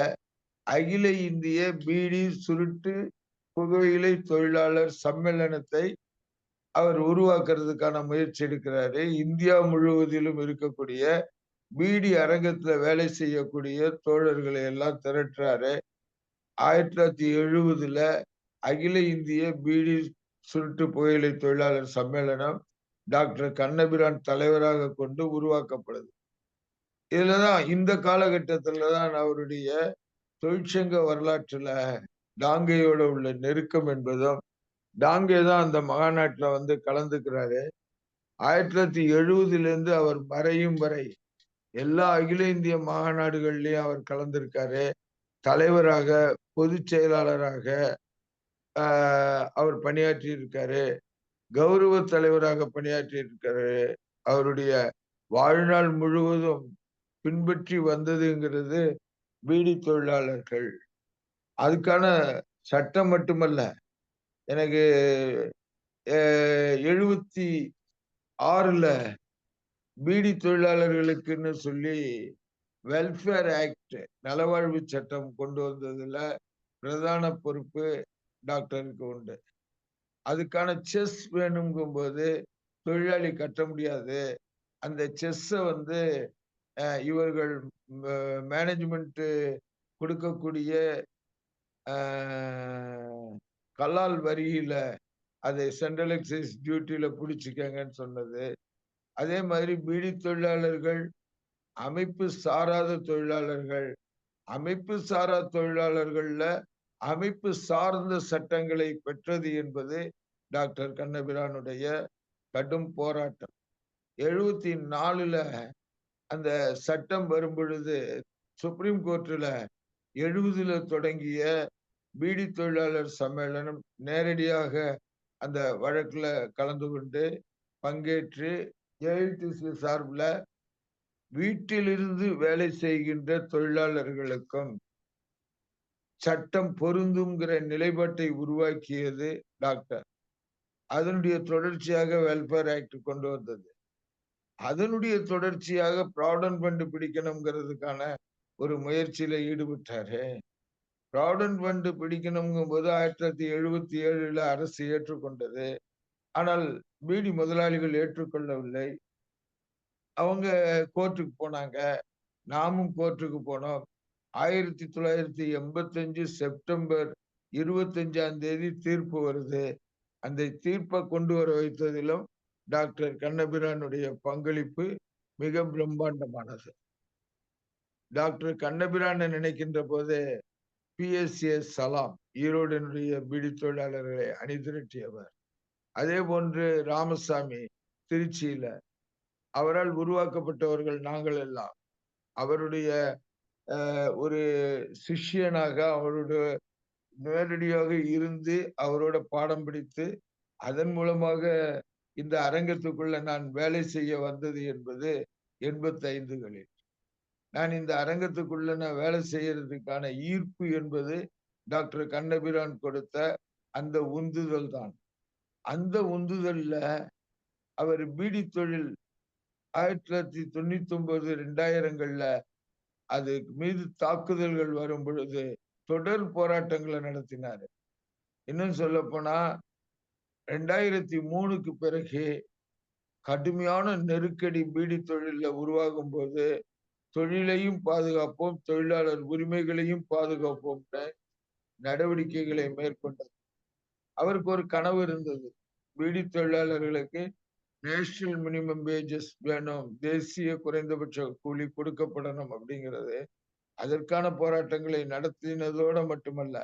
அகில இந்திய பீடி சுருட்டு புகையிலை தொழிலாளர் சம்மேளனத்தை அவர் உருவாக்குறதுக்கான முயற்சி எடுக்கிறாரு. இந்தியா முழுவதிலும் இருக்கக்கூடிய பீடி அரங்கத்துல வேலை செய்யக்கூடிய தோழர்களை எல்லாம் திரட்டுறாரு. 1970 அகில இந்திய பீடி சுருட்டு புகையிலை தொழிலாளர் சம்மேளனம் டாக்டர் கண்ணபிரான் தலைவராக கொண்டு உருவாக்கப்படுது. இதுலதான் இந்த காலகட்டத்துலதான் அவருடைய தொழிற்சங்க வரலாற்றுல டாங்கேயோட உள்ள நெருக்கம் என்பதும், டாங்கே தான் அந்த மகாநாட்டுல கலந்துக்கிறாரு. 1970 அவர் மறையும் வரை எல்லா அகில இந்திய மாநாடுகள்லயும் அவர் கலந்திருக்காரு. தலைவராக, பொதுச் செயலாளராக அவர் பணியாற்றி இருக்காரு. கௌரவ தலைவராக பணியாற்றி இருக்காரு. அவருடைய வாழ்நாள் முழுவதும் பின்பற்றி வந்ததுங்கிறது பீடி தொழிலாளர்கள். அதுக்கான சட்டம் மட்டுமல்ல, எனக்கு 76ல பீடி தொழிலாளர்களுக்குன்னு சொல்லி வெல்ஃபேர் ஆக்ட், நலவாழ்வு சட்டம் கொண்டு வந்ததுல பிரதான பொறுப்பு டாக்டருக்கு உண்டு. அதுக்கான செஸ் வேணுங்கும்போது தொழிலாளி கட்ட முடியாது. அந்த செஸ்ஸை இவர்கள் மேனேஜ்மெண்ட் கொடுக்கக்கூடிய கலால் வரியில அதை சென்ட்ரல் எக்ஸைஸ் டியூட்டியில பிடிச்சிக்கங்கன்னு சொன்னது. அதே மாதிரி பீடி தொழிலாளர்கள் அமைப்பு சாராத தொழிலாளர்கள், அமைப்பு சாரா தொழிலாளர்கள்ல அமைப்பு சார்ந்த சட்டங்களை பெற்றது என்பது டாக்டர் கண்ணபிரானுடைய கடும் போராட்டம். 74ல அந்த சட்டம் வரும் பொழுது சுப்ரீம் கோர்ட்ல 70ல தொடங்கிய பீடி தொழிலாளர் சம்மேளனம் நேரடியாக அந்த வழக்குல கலந்து கொண்டு பங்கேற்று ஜேஐடிசி சார்பில் வீட்டிலிருந்து வேலை செய்கின்ற தொழிலாளர்களுக்கும் சட்டம் பொருந்துங்கிற நிலைப்பாட்டை உருவாக்கியது டாக்டர். அதனுடைய தொடர்ச்சியாக வெல்ஃபேர் ஆக்ட் கொண்டு வந்தது. அதனுடைய தொடர்ச்சியாக ப்ராவிடன்ட் ஃபண்ட் பிடிக்கணுங்கிறதுக்கான ஒரு முயற்சியில ஈடுபட்டாரு. ப்ராவிடன்ட் ஃபண்ட் பிடிக்கணுங்கும் போது 1977ல அரசு ஏற்றுக்கொண்டது. ஆனால் பீடி முதலாளிகள் ஏற்றுக்கொள்ளவில்லை. அவங்க கோர்ட்டுக்கு போனாங்க, நாமும் கோர்ட்டுக்கு போனோம். 1985 செப்டம்பர் 25ஆம் தேதி தீர்ப்பு வருது. அந்த தீர்ப்பை கொண்டு வர வைத்ததிலும் டாக்டர் கண்ணபிரானுடைய பங்களிப்பு மிக பிரம்மாண்டமானது. டாக்டர் கண்ணபிரானை நினைக்கின்ற போது PSA சலாம் ஈரோடனுடைய பீடி தொழிலாளர்களை அணிதிரட்டியவர். அதே போன்று ராமசாமி திருச்சியில, அவரால் உருவாக்கப்பட்டவர்கள் நாங்கள் எல்லாம். அவருடைய ஒரு சிஷ்யனாக அவரோட நேரடியாக இருந்து அவரோட பாடம் பிடித்து அதன் மூலமாக இந்த அரங்கத்துக்குள்ள நான் வேலை செய்ய வந்தது என்பது 85களில். நான் இந்த அரங்கத்துக்குள்ள நான் வேலை செய்யறதுக்கான ஈர்ப்பு என்பது டாக்டர் கண்ணபிரான் கொடுத்த அந்த உந்துதல் தான். அந்த உந்துதல்ல அவர் பீடி தொழில் 1999 2000ங்கள்ல அது மீது தாக்குதல்கள் வரும் பொழுது தொடர் போராட்டங்களை நடத்தினாரு. இன்னும் சொல்ல போனா 2003க்கு பிறகு கடுமையான நெருக்கடி பீடி தொழில உருவாகும் போது தொழிலையும் பாதுகாப்போம், தொழிலாளர் உரிமைகளையும் பாதுகாப்போம் நடவடிக்கைகளை மேற்கொண்டார். அவருக்கு ஒரு கனவு இருந்தது, பீடி தொழிலாளர்களுக்கு நேஷனல் மினிமம் வேஜஸ் வேணும், தேசிய குறைந்தபட்ச கூலி கொடுக்கப்படணும் அப்படிங்கிறது. அதற்கான போராட்டங்களை நடத்தினதோட மட்டுமல்ல,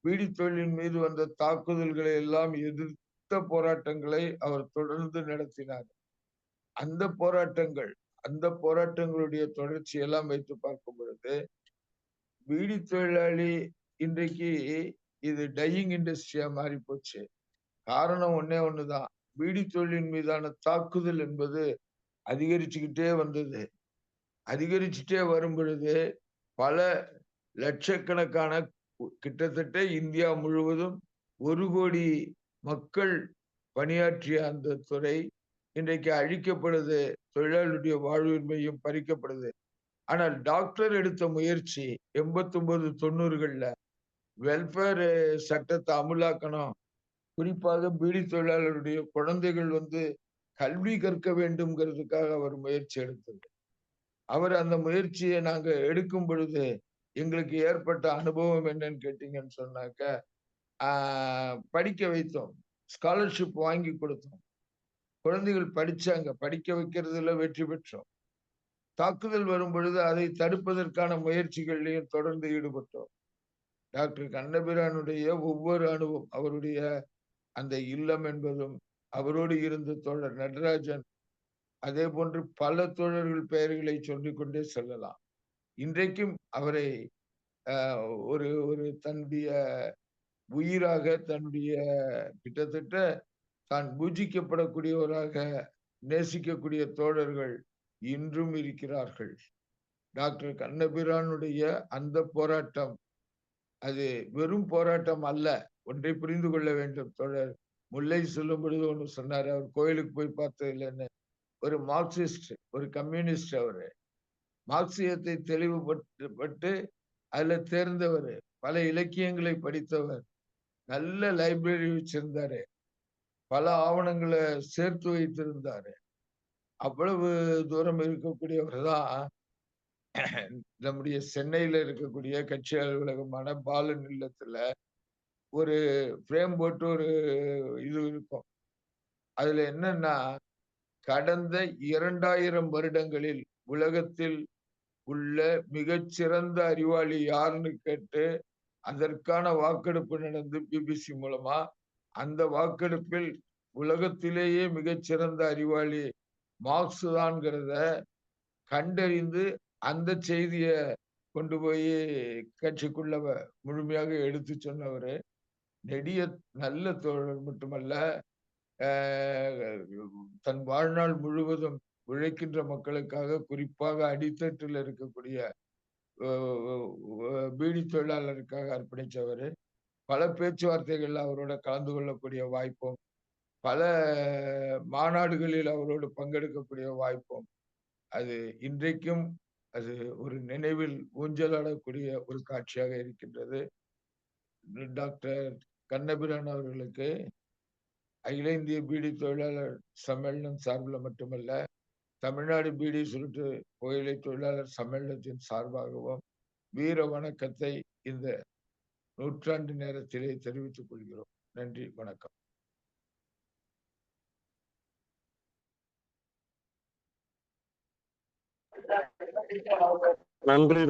பீடி தொழிலின் மீது வந்த தாக்குதல்களை எல்லாம் எதிர்த்த போராட்டங்களை அவர் தொடர்ந்து நடத்தினார். அந்த போராட்டங்களுடைய தொடர்ச்சி எல்லாம் வைத்து பார்க்கும் பொழுது பீடி தொழிலாளி இன்றைக்கு இது டையிங் இண்டஸ்ட்ரியா மாறி போச்சு. காரணம் ஒன்னே ஒண்ணுதான், பீடி தொழிலின் மீதான தாக்குதல் என்பது அதிகரிச்சுக்கிட்டே வந்தது. அதிகரிச்சுட்டே வரும் பொழுது பல லட்சக்கணக்கான, கிட்டத்தட்ட இந்தியா முழுவதும் 1 கோடி மக்கள் பணியாற்றிய அந்த துறை இன்றைக்கு அழிக்கப்படுது, தொழிலாளருடைய வாழ்வுரிமையும் பறிக்கப்படுது. ஆனால் டாக்டர் எடுத்த முயற்சி 89 90களில் வெல்ஃபேர் சட்டத்தை அமுலாக்கணும், குறிப்பாக பீடி தொழிலாளருடைய குழந்தைகள் கல்வி கற்க வேண்டும்ங்கிறதுக்காக அவர் முயற்சி எடுத்தது. அவர் அந்த முயற்சியை நாங்க எடுக்கும் பொழுது எங்களுக்கு ஏற்பட்ட அனுபவம் என்னன்னு கேட்டீங்கன்னு சொன்னாக்க, படிக்க வைத்தோம், ஸ்காலர்ஷிப் வாங்கி கொடுத்தோம், குழந்தைகள் படிச்சாங்க, படிக்க வைக்கிறதுல வெற்றி பெற்றோம். தாக்குதல் வரும் பொழுது அதை தடுப்பதற்கான முயற்சிகள்லையும் தொடர்ந்து ஈடுபட்டோம். டாக்டர் கண்ணபிரானுடைய ஒவ்வொரு அணுவும், அவருடைய அந்த இல்லம் என்பதும் அவரோடு இருந்த தோழர் நடராஜன், அதே போன்று பல தோழர்கள் பெயர்களை சொல்லிக் கொண்டே செல்லலாம். இன்றைக்கும் அவரை ஒரு ஒரு தன்னுடைய உயிராக, தன்னுடைய கிட்டத்தட்ட தான் பூஜிக்கப்படக்கூடியவராக நேசிக்கக்கூடிய தோழர்கள் இன்றும் இருக்கிறார்கள். டாக்டர் கண்ணபிரானுடைய அந்த போராட்டம் அது வெறும் போராட்டம் அல்ல. ஒன்றை புரிந்து கொள்ள வேண்டும் தோழர். முல்லை சொல்லும் பொழுது ஒன்று சொன்னாரு, அவர் கோயிலுக்கு போய் பார்த்தது இல்லைன்னு. ஒரு மார்க்சிஸ்ட், ஒரு கம்யூனிஸ்ட். அவரு மார்க்சியத்தை தெளிவுபட்டு அதுல தேர்ந்தவர், பல இலக்கியங்களை படித்தவர், நல்ல லைப்ரரி வச்சிருந்தாரு, பல ஆவணங்களை சேர்த்து வைத்திருந்தாரு. அவ்வளவு தூரம் இருக்கக்கூடியவர் தான் நம்முடைய சென்னையில இருக்கக்கூடிய கட்சி அலுவலகமான பாலன் இல்லத்துல ஒரு ஃப்ரேம் போட்டு ஒரு இது இருக்கும். அதுல என்னன்னா, கடந்த 2000 வருடங்களில் உலகத்தில் உள்ள மிகச்சிறந்த அறிவாளி யாருன்னு கேட்டு அதற்கான வாக்கெடுப்பு நடந்து பிபிசி மூலமா அந்த வாக்கெடுப்பில் உலகத்திலேயே மிகச்சிறந்த அறிவாளி மார்க்ஸ் தான்ங்கிறத கண்டறிந்து அந்த செய்திய கொண்டு போய் கட்சிக்குள்ள முழுமையாக எடுத்து சொன்னவர். நெடிய நல்ல தோழர் மட்டுமல்ல, தன் வாழ்நாள் முழுவதும் உழைக்கின்ற மக்களுக்காக, குறிப்பாக அடித்தட்டில் இருக்கக்கூடிய பீடி தொழிலாளருக்காக அர்ப்பணித்தவர். பல பேச்சுவார்த்தைகள்ல அவரோட கலந்து கொள்ளக்கூடிய வாய்ப்பும், பல மாநாடுகளில் அவரோடு பங்கெடுக்கக்கூடிய வாய்ப்பும், அது இன்றைக்கும் அது ஒரு நினைவில் ஊஞ்சலாடக்கூடிய ஒரு காட்சியாக இருக்கின்றது. டாக்டர் கண்ணபிரான் அவர்களுக்கு அகில இந்திய பீடி தொழிலாளர் சம்மேளனம் சார்பில் மட்டுமல்ல, தமிழ்நாடு பீடி சுருட்டு புகையிலை தொழிலாளர் சம்மேளனத்தின் சார்பாகவும் வீர வணக்கத்தை இந்த நூற்றாண்டு நேரத்திலே தெரிவித்துக் கொள்கிறோம். நன்றி, வணக்கம். நன்றி.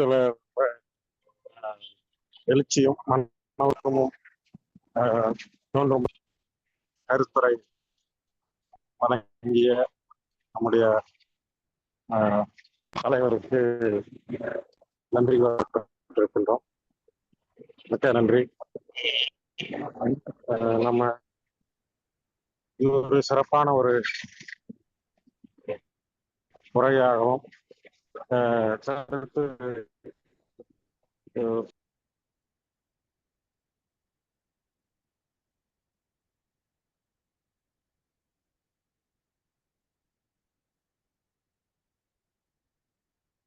எழுச்சியும் மனோக்கமும் தோன்றும் கருத்துரை வழங்கிய நம்முடைய தலைவருக்கு நன்றி இருக்கின்றோம். மிக்க நன்றி. நம்ம இது ஒரு சிறப்பான ஒரு உரையாகவும்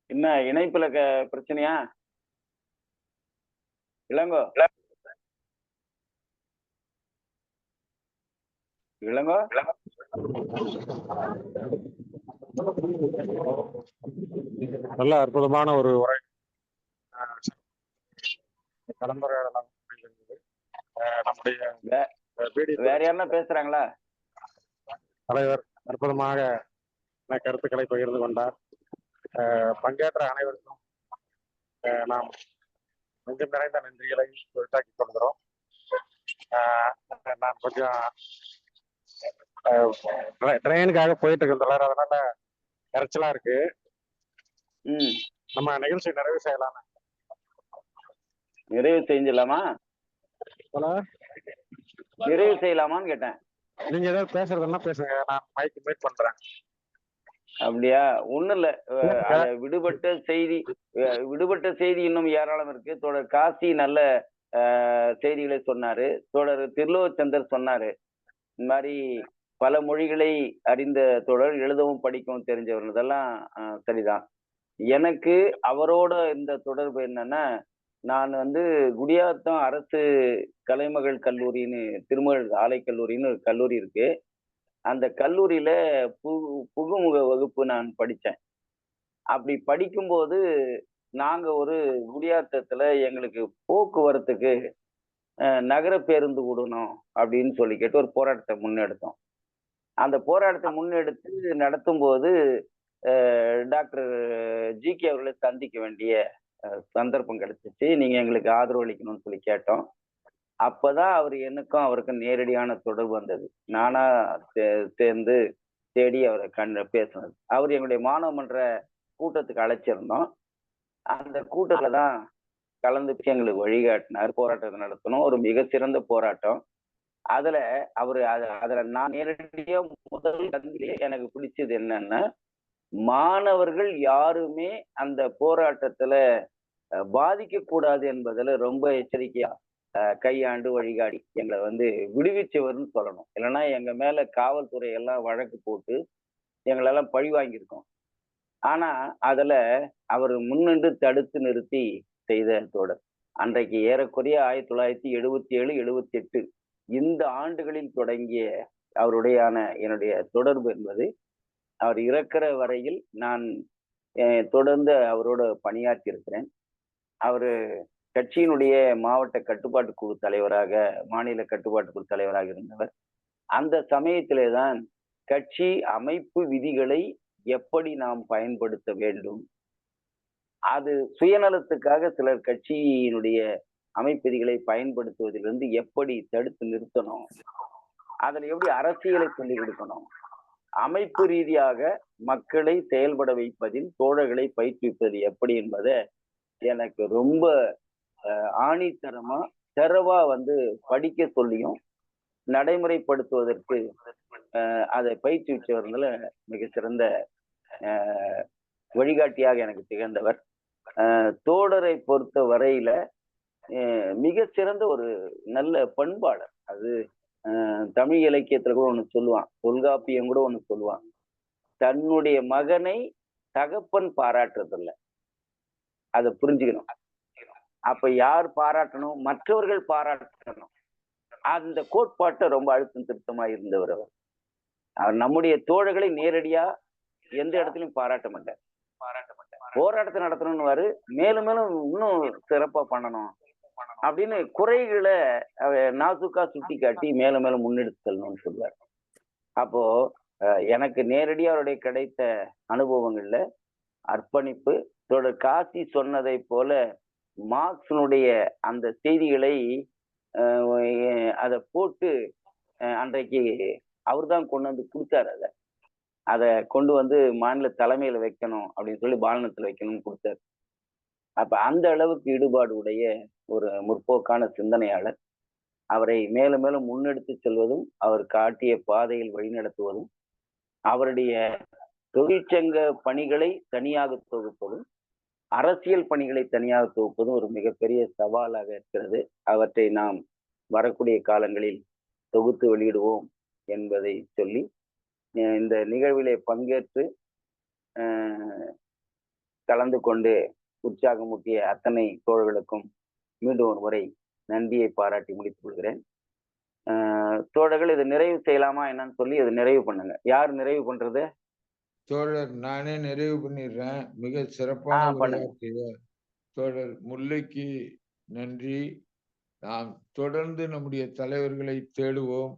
என்ன இணைப்புல பிரச்சனையா? இளங்கோ இளங்கோ நல்ல அற்புதமான ஒரு உரை கலந்துரையாடலாம். நம்முடைய வேற யாருன்னா பேசுறாங்களா? தலைவர் அற்புதமாக கருத்துக்களை பகிர்ந்து கொண்டார். பங்கேற்ற அனைவருக்கும் நாம் நெஞ்சம் நிறைந்த நன்றிகளை உரித்தாக்கிக் கொள்கிறோம். நான் கொஞ்சம் ட்ரெயினுக்காக போயிட்டு இருக்கேன், அதனால இறைச்சலா இருக்கு. நம்ம நிகழ்ச்சி நிறைவு செய்யலாம். நிறைவு செஞ்சிடலாமா? நிறைவு செய்யலாமான்னு கேட்டேன். நீங்க ஏதாவது பேசுறதுன்னா பேசுங்க, நான் மைக் மீட் பண்றேன். அப்படியா? ஒண்ணும் இல்ல, விடுபட்ட செய்தி இன்னும் ஏராளம் இருக்கு. தோழர் காசி நல்ல செய்திகளை சொன்னாரு. தோழர் திருலோச்சந்தர் சொன்னாரு, இந்த மாதிரி பல மொழிகளை அறிந்த தோழர், எழுதவும் படிக்கவும் தெரிஞ்சவர். இதெல்லாம் சரிதான். எனக்கு அவரோட இந்த தொடர்பு என்னன்னா, நான் குடியாத்தம் அரசு கலைமகள் கல்லூரின்னு, திருமகள் ஆலை கல்லூரின்னு ஒரு கல்லூரி இருக்கு. அந்த கல்லூரியில புகுமுக வகுப்பு நான் படித்தேன். அப்படி படிக்கும்போது நாங்க ஒரு குடியாத்தத்துல எங்களுக்கு போக்குவரத்துக்கு நகர பேருந்து விடணும் அப்படின்னு சொல்லி கேட்டு ஒரு போராட்டத்தை முன்னெடுத்தோம். அந்த போராட்டத்தை முன்னெடுத்து நடத்தும் போது டாக்டர் ஜி.கே. அவர்களை சந்திக்க வேண்டிய சந்தர்ப்பம் கிடைச்சிச்சு. நீங்க எங்களுக்கு ஆதரவு அளிக்கணும்னு சொல்லி கேட்டோம். அப்பதான் அவர் எனக்கும் அவருக்கும் நேரடியான தொடர்பு வந்தது. நானா சேர்ந்து தேடி அவரை பேசினது. அவர் எங்களுடைய மாணவ மன்ற கூட்டத்துக்கு அழைச்சிருந்தோம். அந்த கூட்டத்துல தான் கலந்து எங்களுக்கு வழிகாட்டினார். போராட்டத்தை நடத்தணும். ஒரு மிக சிறந்த போராட்டம். அதுல அதுல நான் நேரடியா முதல் கல்வியிலே எனக்கு பிடிச்சது என்னன்னா, மாணவர்கள் யாருமே அந்த போராட்டத்துல பாதிக்க கூடாது என்பதுல ரொம்ப எச்சரிக்கையா கையாண்டு வழிகாடி எங்களை விடுவிச்சவர்னு சொல்லணும். இல்லைன்னா எங்க மேல காவல்துறை எல்லாம் வழக்கு போட்டு எங்களெல்லாம் பழி வாங்கியிருக்கோம். ஆனா அதுல அவர் முன்னின்று தடுத்து நிறுத்தி செய்த தொடர். அன்றைக்கு ஏறக்குறைய 1977, 78 இந்த ஆண்டுகளில் தொடங்கிய என்னுடைய தொடர்பு என்பது அவர் இறக்கிற வரையில் நான் தொடர்ந்து அவரோட பணியாற்றி இருக்கிறேன். அவரு கட்சியினுடைய மாவட்ட கட்டுப்பாட்டு குழு தலைவராக, மாநில கட்டுப்பாட்டு குழு தலைவராக இருந்தவர். அந்த சமயத்திலே தான் கட்சி அமைப்பு விதிகளை எப்படி நாம் பயன்படுத்த வேண்டும், அது சுயநலத்துக்காக சிலர் கட்சியினுடைய அமைப்பு விதிகளை பயன்படுத்துவதிலிருந்து எப்படி தடுத்து நிறுத்தணும், அதுல எப்படி அரசியலை சொல்லிக் கொடுக்கணும், அமைப்பு ரீதியாக மக்களை செயல்பட வைப்பதில் தோழர்களை பயிற்றுவிப்பது எப்படி என்பதை எனக்கு ரொம்ப ஆணித்தரமா தெரவா படிக்க சொல்லியும் நடைமுறைப்படுத்துவதற்கு அதை பயிற்றுவிச்சவர்கள மிக சிறந்த வழிகாட்டியாக எனக்கு திகழ்ந்தவர். தோழரை பொறுத்த வரையில மிக சிறந்த ஒரு நல்ல பண்பாளர். அது தமிழ் இலக்கியத்துல கூட ஒண்ணு சொல்லுவான், தொல்காப்பியம் கூட ஒண்ணு சொல்லுவான், தன்னுடைய மகனை தகப்பன் பாராட்டுறதில்ல. அதை புரிஞ்சுக்கணும். அப்ப யார் பாராட்டணும்? மற்றவர்கள் பாராட்டணும். அந்த கோட்பாட்டை ரொம்ப அழுத்தம் திருத்தமா இருந்தவர் அவர். அவர் நம்முடைய தோழர்களை நேரடியா எந்த இடத்துலயும் பாராட்ட மாட்டார். போராட்டத்தை நடத்தணும்னு மேலும் மேலும் இன்னும் சிறப்பா பண்ணணும் அப்படின்னு குறைகளை நாசுக்கா சுட்டி காட்டி மேலும் மேலும் முன்னெடுத்து செல்லணும்னு சொல்லுவார். அப்போ எனக்கு நேரடியா அவருடைய கிடைத்த அனுபவங்கள்ல அர்ப்பணிப்பு, தொடர் காசி சொன்னதை போல மார்க்ஸினுடைய அந்த செய்திகளை அதை போட்டு அன்றைக்கு அவர் தான் கொண்டு கொடுத்தாரு. அதை கொண்டு மாநில தலைமையில வைக்கணும் அப்படின்னு சொல்லி பாலனத்தில் வைக்கணும்னு கொடுத்தாரு. அப்ப அந்த அளவுக்கு ஈடுபாடு உடைய ஒரு முற்போக்கான சிந்தனையாளர். அவரை மேலும் மேலும் முன்னெடுத்து செல்வதும், அவர் காட்டிய பாதையில் வழிநடத்துவதும், அவருடைய தொழிற்சங்க பணிகளை தனியாக தொகுப்பதும், அரசியல் பணிகளை தனியாக தொகுப்பதும் ஒரு மிகப்பெரிய சவாலாக இருக்கிறது. அவற்றை நாம் வரக்கூடிய காலங்களில் தொகுத்து வெளியிடுவோம் என்பதை சொல்லி, இந்த நிகழ்விலே பங்கேற்று கலந்து கொண்டு உற்சாகமூட்டிய அத்தனை தோழர்களுக்கும் மீண்டும் ஒரு முறை நன்றியை பாராட்டி முடித்துக் கொள்கிறேன். தோழர்கள் இதை நிறைவு செய்யலாமா என்னன்னு சொல்லி இதை நிறைவு பண்ணுங்க. யார் நிறைவு பண்றது? தோழர் நானே நிறைவு பண்ணிடுறேன். மிக சிறப்பான உரையாற்றிய தோழர் முல்லைக்கு நன்றி. நாம் தொடர்ந்து நம்முடைய தலைவர்களை தேடுவோம்.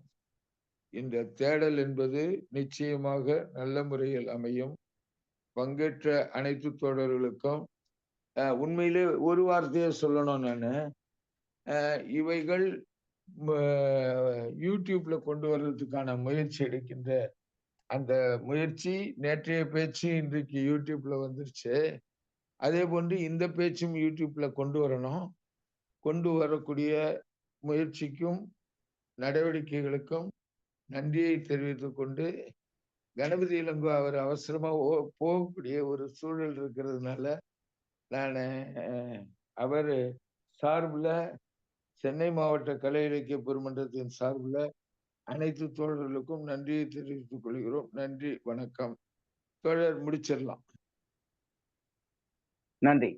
இந்த தேடல் என்பது நிச்சயமாக நல்ல முறையில் அமையும். பங்கேற்ற அனைத்து தோழர்களுக்கும் உண்மையிலே ஒரு வார்த்தையை சொல்லணும். நான் இவைகள் யூடியூப்ல கொண்டு வர்றதுக்கான முயற்சி எடுக்கின்ற அந்த முயற்சி, நேற்றைய பேச்சு இன்றைக்கு யூடியூப்ல வந்துருச்சு. அதே போன்று இந்த பேச்சும் யூடியூப்ல கொண்டு வரணும். கொண்டு வரக்கூடிய முயற்சிக்கும் நடவடிக்கைகளுக்கும் நன்றியை தெரிவித்துக் கொண்டு, கணபதி இளங்கோ அவர் அவசரமா போகக்கூடிய ஒரு சூழல் இருக்கிறதுனால நான் அவர் சார்பில், சென்னை மாவட்ட கலை இலக்கிய பெருமன்றத்தின் சார்பில் அனைத்து தோழர்களுக்கும் நன்றியை தெரிவித்துக் கொள்கிறோம். நன்றி, வணக்கம். தோழர் முடிச்சிடலாம். நன்றி.